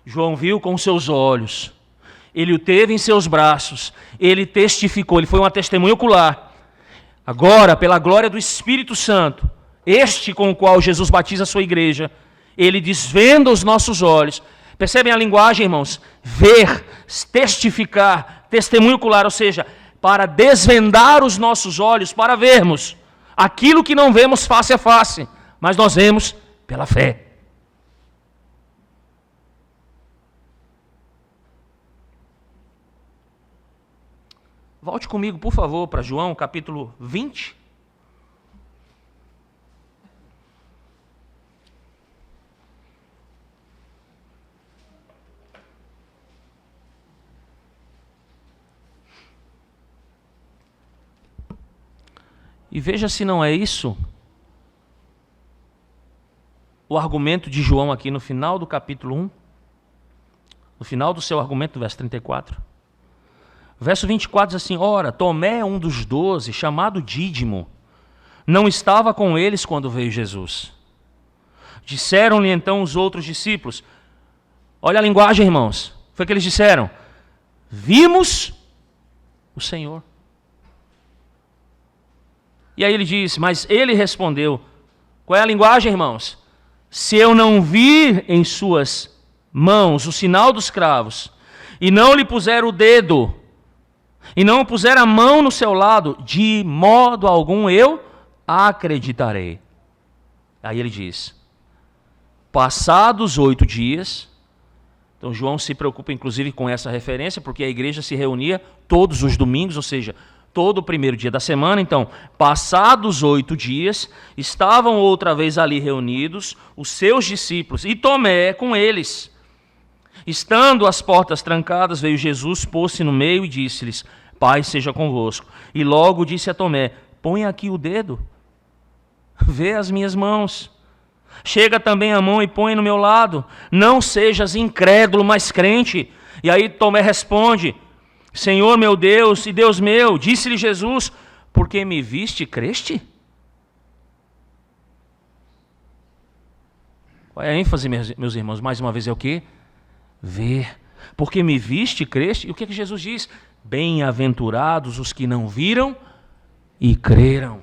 João viu com seus olhos, ele o teve em seus braços, ele testificou, ele foi uma testemunha ocular. Agora, pela glória do Espírito Santo, este com o qual Jesus batiza a sua igreja, ele desvenda os nossos olhos. Percebem a linguagem, irmãos? Ver, testificar, testemunho ocular, ou seja, para desvendar os nossos olhos, para vermos aquilo que não vemos face a face, mas nós vemos pela fé. Volte comigo, por favor, para João, capítulo 20. E veja se não é isso o argumento de João aqui no final do capítulo 1. No final do seu argumento, verso 34. Verso 24 diz assim: ora, Tomé, um dos 12, chamado Dídimo, não estava com eles quando veio Jesus. Disseram-lhe então os outros discípulos, olha a linguagem, irmãos, foi o que eles disseram: vimos o Senhor. E aí ele disse, mas ele respondeu, qual é a linguagem, irmãos? Se eu não vir em suas mãos o sinal dos cravos, e não lhe puser o dedo, e não puser a mão no seu lado, de modo algum eu acreditarei. Aí ele diz, passados 8 dias, então João se preocupa inclusive com essa referência, porque a igreja se reunia todos os domingos, ou seja, todo o primeiro dia da semana. Então, passados 8 dias, estavam outra vez ali reunidos os seus discípulos, e Tomé com eles. Estando as portas trancadas, veio Jesus, pôs-se no meio e disse-lhes, paz seja convosco. E logo disse a Tomé, põe aqui o dedo, vê as minhas mãos. Chega também a mão e põe no meu lado. Não sejas incrédulo, mas crente. E aí Tomé responde, Senhor meu Deus e Deus meu, disse-lhe Jesus, porque me viste, creste? Qual é a ênfase, meus irmãos? Mais uma vez é o quê? Ver. Porque me viste, creste? E o que Jesus diz? Bem-aventurados os que não viram e creram.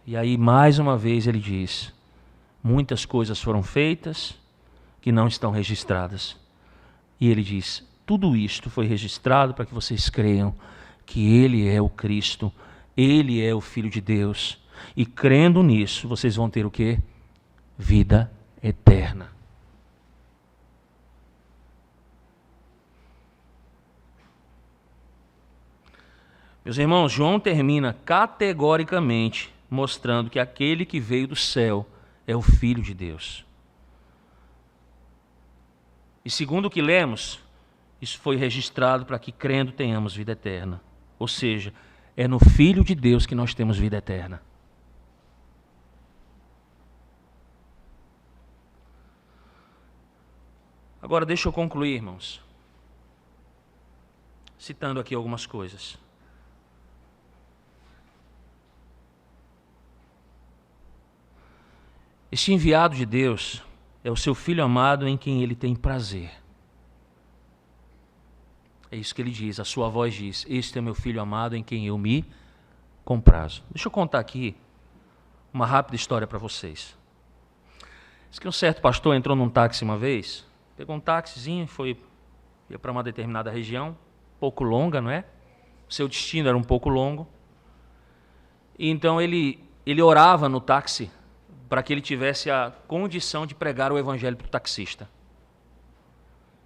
E aí, mais uma vez, ele diz, muitas coisas foram feitas que não estão registradas. E ele diz, tudo isto foi registrado para que vocês creiam que Ele é o Cristo, Ele é o Filho de Deus. E crendo nisso, vocês vão ter o quê? Vida eterna. Meus irmãos, João termina categoricamente mostrando que aquele que veio do céu é o Filho de Deus. E segundo o que lemos, isso foi registrado para que crendo tenhamos vida eterna. Ou seja, é no Filho de Deus que nós temos vida eterna. Agora deixa eu concluir, irmãos, citando aqui algumas coisas. Este enviado de Deus é o seu Filho amado em quem ele tem prazer. É isso que ele diz, a sua voz diz, este é meu Filho amado em quem eu me comprazo. Deixa eu contar aqui uma rápida história para vocês. Diz que um certo pastor entrou num táxi uma vez, pegou um táxizinho e ia para uma determinada região, um pouco longa, não é? O seu destino era um pouco longo. E então ele orava no táxi, para que ele tivesse a condição de pregar o evangelho para o taxista.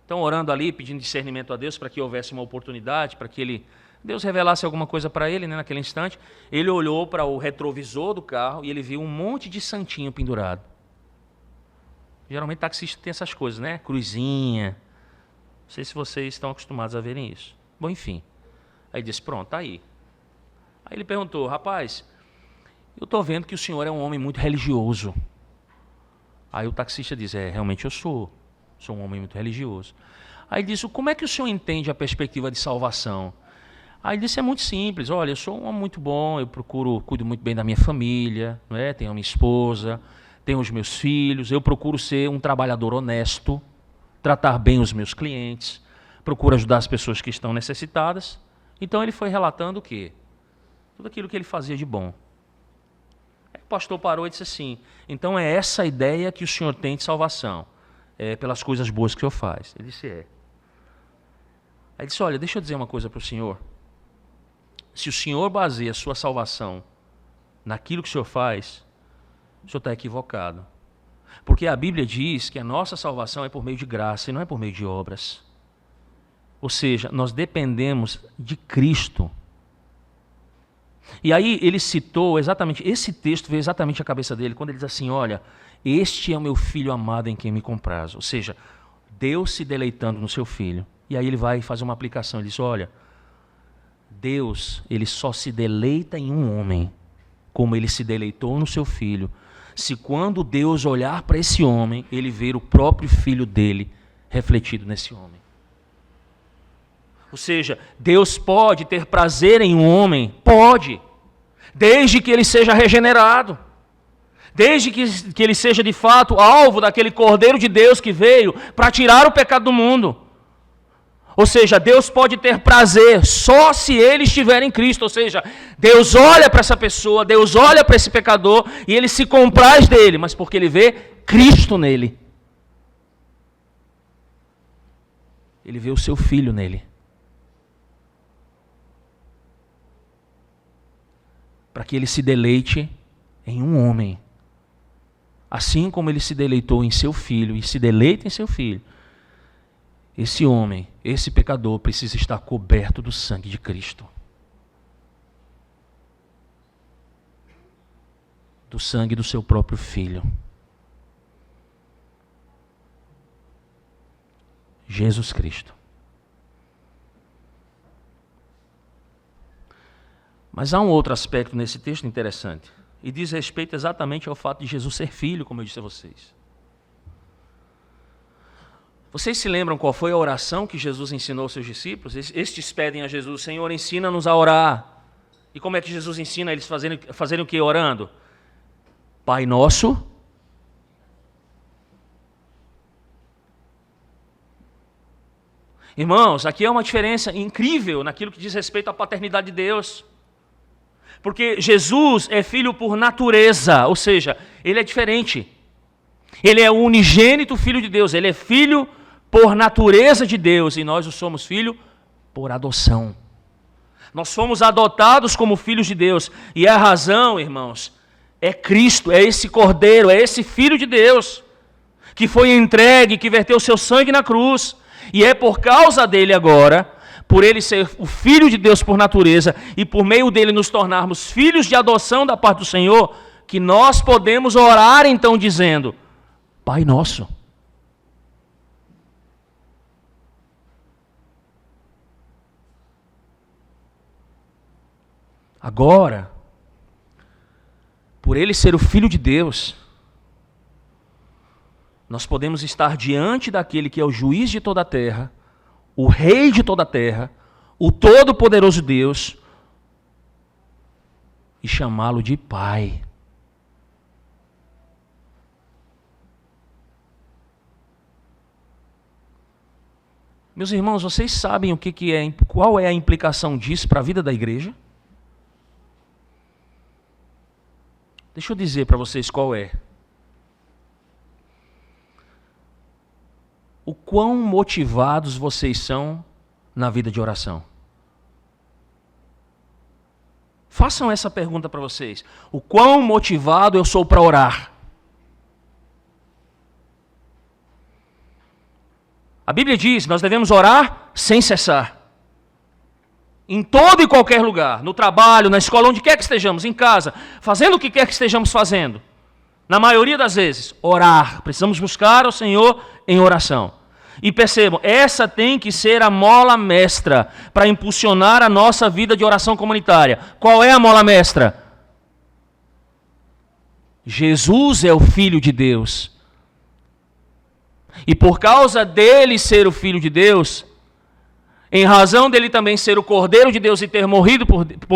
Então, orando ali, pedindo discernimento a Deus para que houvesse uma oportunidade, para que Deus revelasse alguma coisa para ele, né, naquele instante, ele olhou para o retrovisor do carro e ele viu um monte de santinho pendurado. Geralmente taxista tem essas coisas, né? Cruzinha. Não sei se vocês estão acostumados a verem isso. Bom, enfim. Aí ele disse, pronto, tá aí. Aí ele perguntou, rapaz, eu estou vendo que o senhor é um homem muito religioso. Aí o taxista diz, realmente eu sou um homem muito religioso. Aí ele disse, como é que o senhor entende a perspectiva de salvação? Aí ele disse, é muito simples, olha, eu sou um homem muito bom, eu cuido muito bem da minha família, não é? Tenho a minha esposa, tenho os meus filhos, eu procuro ser um trabalhador honesto, tratar bem os meus clientes, procuro ajudar as pessoas que estão necessitadas. Então ele foi relatando o quê? Tudo aquilo que ele fazia de bom. Aí o pastor parou e disse assim, então é essa a ideia que o senhor tem de salvação, pelas coisas boas que o senhor faz. Ele disse, Aí ele disse, olha, deixa eu dizer uma coisa para o senhor. Se o senhor baseia a sua salvação naquilo que o senhor faz, o senhor está equivocado. Porque a Bíblia diz que a nossa salvação é por meio de graça e não é por meio de obras. Ou seja, nós dependemos de Cristo. E aí ele citou exatamente, esse texto veio exatamente à cabeça dele, quando ele diz assim, olha, este é o meu filho amado em quem me comprazo. Ou seja, Deus se deleitando no seu filho. E aí ele vai fazer uma aplicação, ele diz, olha, Deus, ele só se deleita em um homem, como ele se deleitou no seu filho, se quando Deus olhar para esse homem, ele ver o próprio filho dele refletido nesse homem. Ou seja, Deus pode ter prazer em um homem? Pode, desde que ele seja regenerado, desde que ele seja de fato alvo daquele Cordeiro de Deus que veio para tirar o pecado do mundo. Ou seja, Deus pode ter prazer só se ele estiver em Cristo. Ou seja, Deus olha para essa pessoa, Deus olha para esse pecador e ele se compraz dele, mas porque ele vê Cristo nele. Ele vê o seu filho nele. Para que ele se deleite em um homem. Assim como ele se deleitou em seu filho e se deleita em seu filho. Esse homem, esse pecador, precisa estar coberto do sangue de Cristo. Do sangue do seu próprio filho. Jesus Cristo. Mas há um outro aspecto nesse texto interessante. E diz respeito exatamente ao fato de Jesus ser filho, como eu disse a vocês. Vocês se lembram qual foi a oração que Jesus ensinou aos seus discípulos? Estes pedem a Jesus, Senhor, ensina-nos a orar. E como é que Jesus ensina eles fazerem o que orando? Pai nosso. Irmãos, aqui é uma diferença incrível naquilo que diz respeito à paternidade de Deus. Porque Jesus é filho por natureza, ou seja, ele é diferente. Ele é o unigênito filho de Deus, ele é filho por natureza de Deus, e nós o somos filho por adoção. Nós fomos adotados como filhos de Deus, e a razão, irmãos, é Cristo, é esse Cordeiro, é esse Filho de Deus, que foi entregue, que verteu seu sangue na cruz, e é por causa dele agora, por ele ser o Filho de Deus por natureza, e por meio dele nos tornarmos filhos de adoção da parte do Senhor, que nós podemos orar então dizendo, Pai nosso. Agora, por ele ser o Filho de Deus, nós podemos estar diante daquele que é o juiz de toda a terra, o rei de toda a terra, o todo-poderoso Deus, e chamá-lo de Pai. Meus irmãos, vocês sabem o que é, qual é a implicação disso para a vida da igreja? Deixa eu dizer para vocês qual é. O quão motivados vocês são na vida de oração? Façam essa pergunta para vocês. O quão motivado eu sou para orar? A Bíblia diz que nós devemos orar sem cessar. Em todo e qualquer lugar, no trabalho, na escola, onde quer que estejamos, em casa, fazendo o que quer que estejamos fazendo. Na maioria das vezes, orar. Precisamos buscar o Senhor em oração. E percebam, essa tem que ser a mola mestra para impulsionar a nossa vida de oração comunitária. Qual é a mola mestra? Jesus é o Filho de Deus. E por causa dele ser o Filho de Deus, em razão dele também ser o Cordeiro de Deus e ter morrido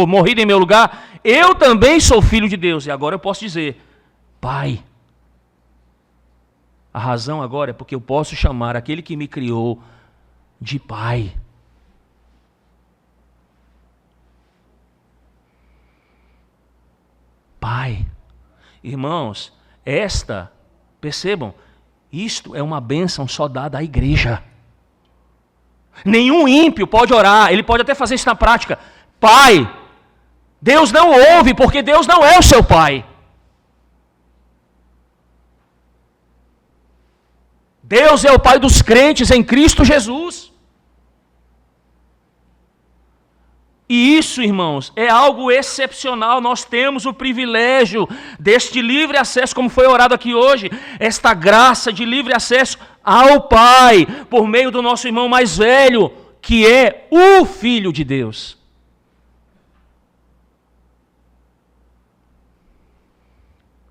morrido em meu lugar, eu também sou filho de Deus. E agora eu posso dizer, Pai. A razão agora é porque eu posso chamar aquele que me criou de Pai. Pai. Irmãos, percebam, isto é uma bênção só dada à igreja. Nenhum ímpio pode orar, ele pode até fazer isso na prática. Pai, Deus não ouve porque Deus não é o seu Pai. Deus é o Pai dos crentes em Cristo Jesus. E isso, irmãos, é algo excepcional. Nós temos o privilégio deste livre acesso, como foi orado aqui hoje, esta graça de livre acesso ao Pai, por meio do nosso irmão mais velho, que é o Filho de Deus.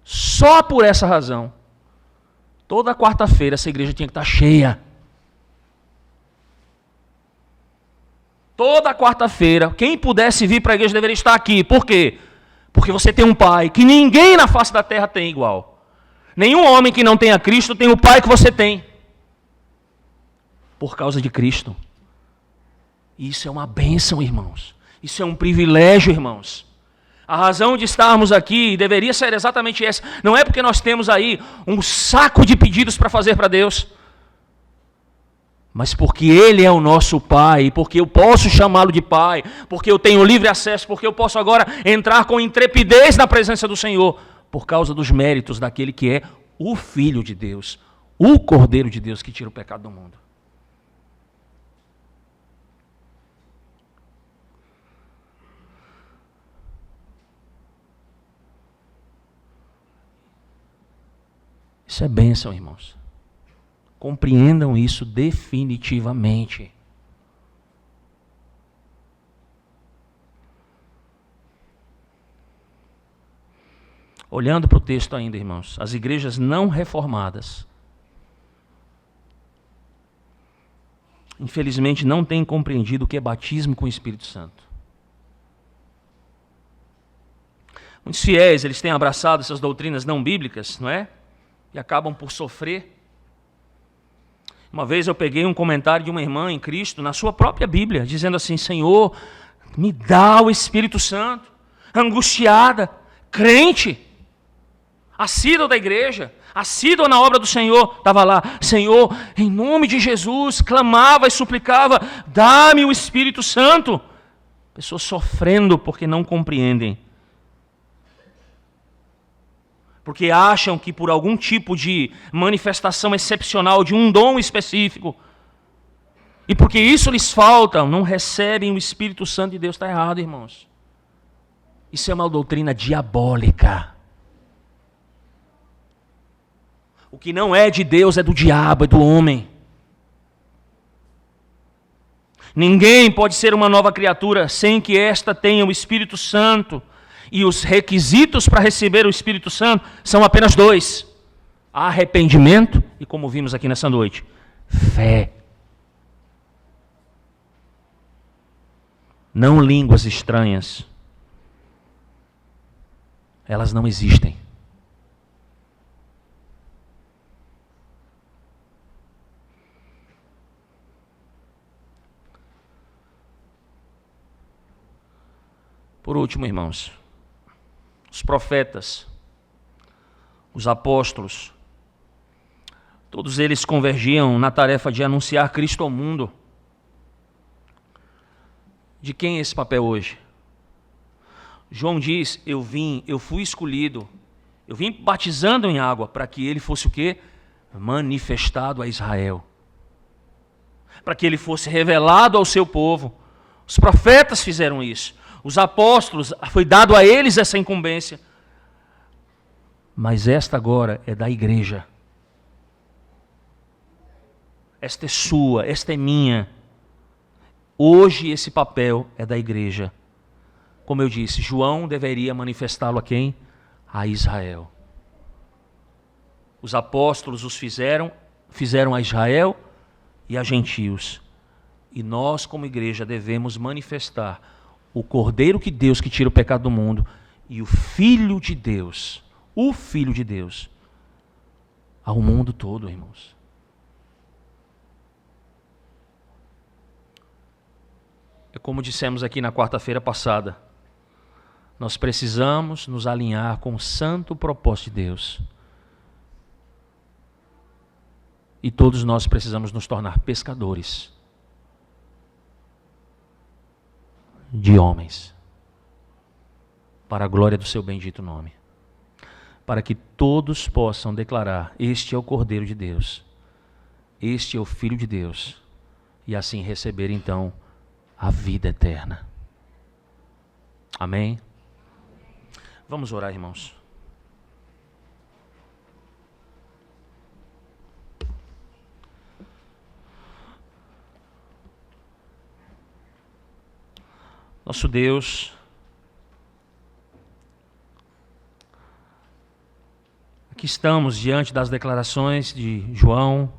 Só por essa razão, toda quarta-feira essa igreja tinha que estar cheia. Toda quarta-feira, quem pudesse vir para a igreja deveria estar aqui. Por quê? Porque você tem um Pai que ninguém na face da terra tem igual. Nenhum homem que não tenha Cristo tem o Pai que você tem. Por causa de Cristo. Isso é uma bênção, irmãos. Isso é um privilégio, irmãos. A razão de estarmos aqui deveria ser exatamente essa. Não é porque nós temos aí um saco de pedidos para fazer para Deus, mas porque Ele é o nosso Pai, porque eu posso chamá-lo de Pai, porque eu tenho livre acesso, porque eu posso agora entrar com intrepidez na presença do Senhor, por causa dos méritos daquele que é o Filho de Deus, o Cordeiro de Deus que tira o pecado do mundo. Isso é bênção, irmãos. Compreendam isso definitivamente. Olhando para o texto ainda, irmãos, as igrejas não reformadas, infelizmente, não têm compreendido o que é batismo com o Espírito Santo. Muitos fiéis, eles têm abraçado essas doutrinas não bíblicas, não é? E acabam por sofrer. Uma vez eu peguei um comentário de uma irmã em Cristo, na sua própria Bíblia, dizendo assim: Senhor, me dá o Espírito Santo. Angustiada, crente, assídua da igreja, assídua na obra do Senhor, estava lá: Senhor, em nome de Jesus, clamava e suplicava, dá-me o Espírito Santo. Pessoas sofrendo porque não compreendem. Porque acham que por algum tipo de manifestação excepcional, de um dom específico, e porque isso lhes falta, não recebem o Espírito Santo de Deus. Está errado, irmãos. Isso é uma doutrina diabólica. O que não é de Deus é do diabo, é do homem. Ninguém pode ser uma nova criatura sem que esta tenha o Espírito Santo. E os requisitos para receber o Espírito Santo são apenas dois: arrependimento e, como vimos aqui nessa noite, fé. Não línguas estranhas. Elas não existem. Por último, irmãos, os profetas, os apóstolos, todos eles convergiam na tarefa de anunciar Cristo ao mundo. De quem é esse papel hoje? João diz: eu fui escolhido, eu vim batizando em água para que ele fosse o quê? Manifestado a Israel. Para que ele fosse revelado ao seu povo. Os profetas fizeram isso. Os apóstolos, foi dado a eles essa incumbência. Mas esta agora é da igreja. Esta é sua, esta é minha. Hoje esse papel é da igreja. Como eu disse, João deveria manifestá-lo a quem? A Israel. Os apóstolos os fizeram a Israel e a gentios. E nós, como igreja, devemos manifestar o Cordeiro de Deus que tira o pecado do mundo e o Filho de Deus, ao mundo todo, irmãos. É como dissemos aqui na quarta-feira passada, nós precisamos nos alinhar com o santo propósito de Deus. E todos nós precisamos nos tornar pescadores de homens, para a glória do seu bendito nome, para que todos possam declarar: este é o Cordeiro de Deus, este é o Filho de Deus, e assim receber então a vida eterna. Amém? Vamos orar, irmãos. Nosso Deus, aqui estamos diante das declarações de João.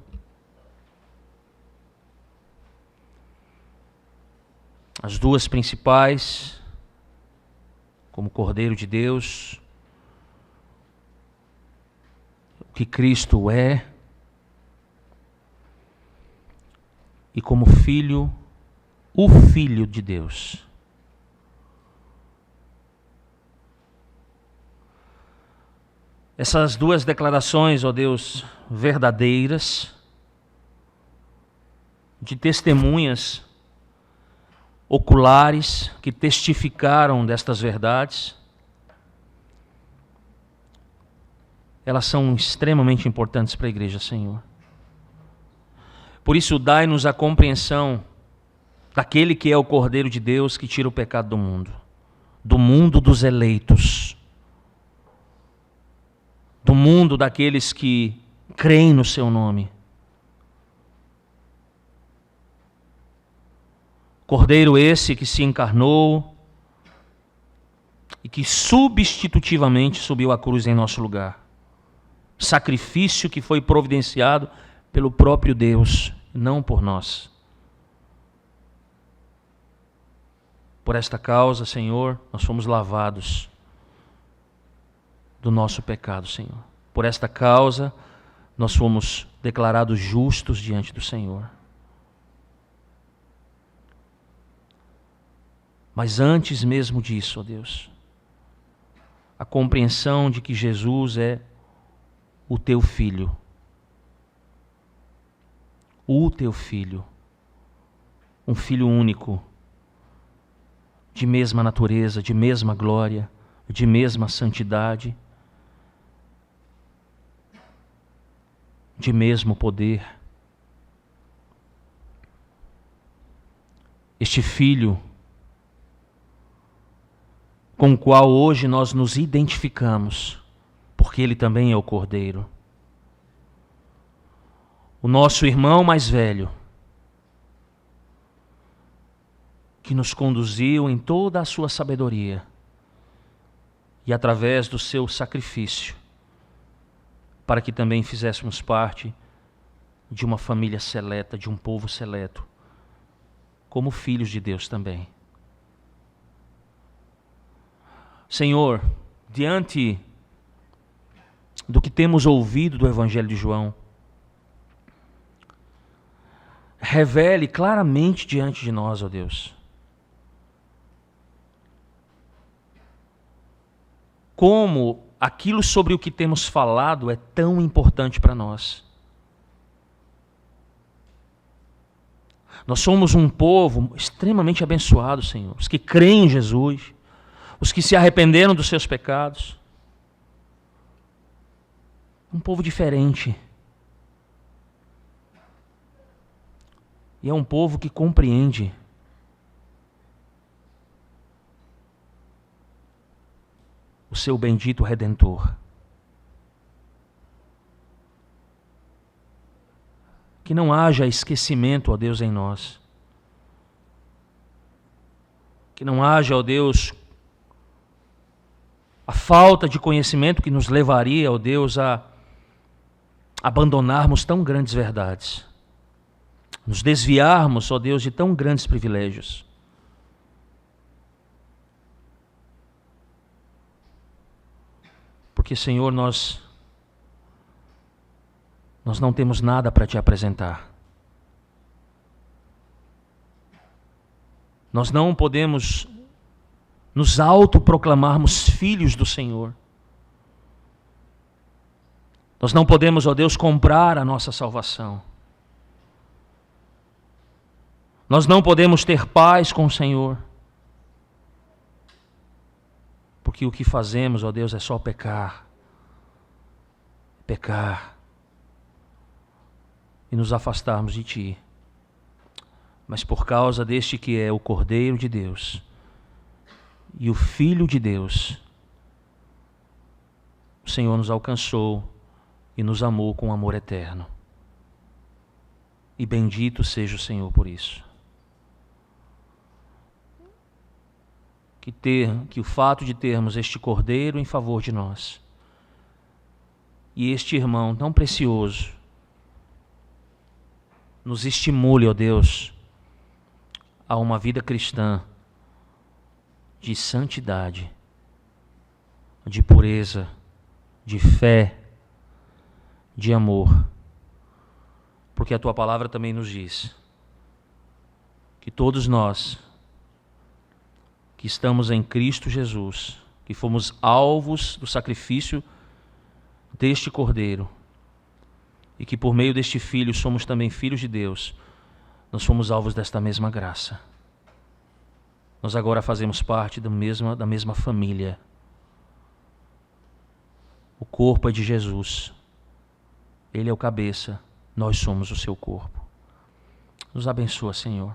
As duas principais, como Cordeiro de Deus, o que Cristo é, e como Filho, o Filho de Deus. Essas duas declarações, ó Deus, verdadeiras, de testemunhas oculares que testificaram destas verdades, elas são extremamente importantes para a igreja, Senhor. Por isso, dai-nos a compreensão daquele que é o Cordeiro de Deus que tira o pecado do mundo dos eleitos, do mundo daqueles que creem no seu nome. Cordeiro esse que se encarnou e que substitutivamente subiu à cruz em nosso lugar. Sacrifício que foi providenciado pelo próprio Deus, não por nós. Por esta causa, Senhor, nós fomos lavados do nosso pecado, Senhor. Por esta causa, nós fomos declarados justos diante do Senhor. Mas antes mesmo disso, ó Deus, a compreensão de que Jesus é o Teu Filho. O Teu Filho. Um Filho único, de mesma natureza, de mesma glória, de mesma santidade, de mesmo poder. Este Filho com o qual hoje nós nos identificamos, porque Ele também é o Cordeiro. O nosso irmão mais velho, que nos conduziu em toda a sua sabedoria e através do seu sacrifício, para que também fizéssemos parte de uma família seleta, de um povo seleto, como filhos de Deus também. Senhor, diante do que temos ouvido do Evangelho de João, revele claramente diante de nós, ó Deus, como aquilo sobre o que temos falado é tão importante para nós. Nós somos um povo extremamente abençoado, Senhor, os que creem em Jesus, os que se arrependeram dos seus pecados. Um povo diferente. E é um povo que compreende o seu bendito Redentor. Que não haja esquecimento, ó Deus, em nós. Que não haja, ó Deus, a falta de conhecimento que nos levaria, ó Deus, a abandonarmos tão grandes verdades, nos desviarmos, ó Deus, de tão grandes privilégios. Porque, Senhor, nós não temos nada para te apresentar. Nós não podemos nos autoproclamarmos filhos do Senhor. Nós não podemos, ó Deus, comprar a nossa salvação. Nós não podemos ter paz com o Senhor. Porque o que fazemos, ó Deus, é só pecar. Pecar. E nos afastarmos de Ti. Mas por causa deste que é o Cordeiro de Deus e o Filho de Deus, o Senhor nos alcançou e nos amou com amor eterno. E bendito seja o Senhor por isso. Que o fato de termos este Cordeiro em favor de nós e este irmão tão precioso nos estimule, ó Deus, a uma vida cristã de santidade, de pureza, de fé, de amor. Porque a Tua palavra também nos diz que todos nós que estamos em Cristo Jesus, que fomos alvos do sacrifício deste Cordeiro, e que por meio deste Filho somos também filhos de Deus, nós fomos alvos desta mesma graça. Nós agora fazemos parte da mesma família. O corpo é de Jesus. Ele é o cabeça, nós somos o seu corpo. Nos abençoa, Senhor.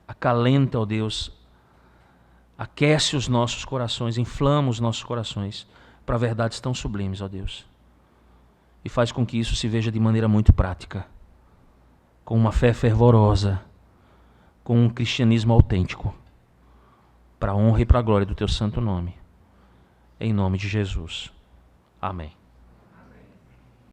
Acalenta, ó Deus, aquece os nossos corações, inflama os nossos corações para verdades tão sublimes, ó Deus. E faz com que isso se veja de maneira muito prática, com uma fé fervorosa, com um cristianismo autêntico, para a honra e para a glória do Teu santo nome. Em nome de Jesus. Amém.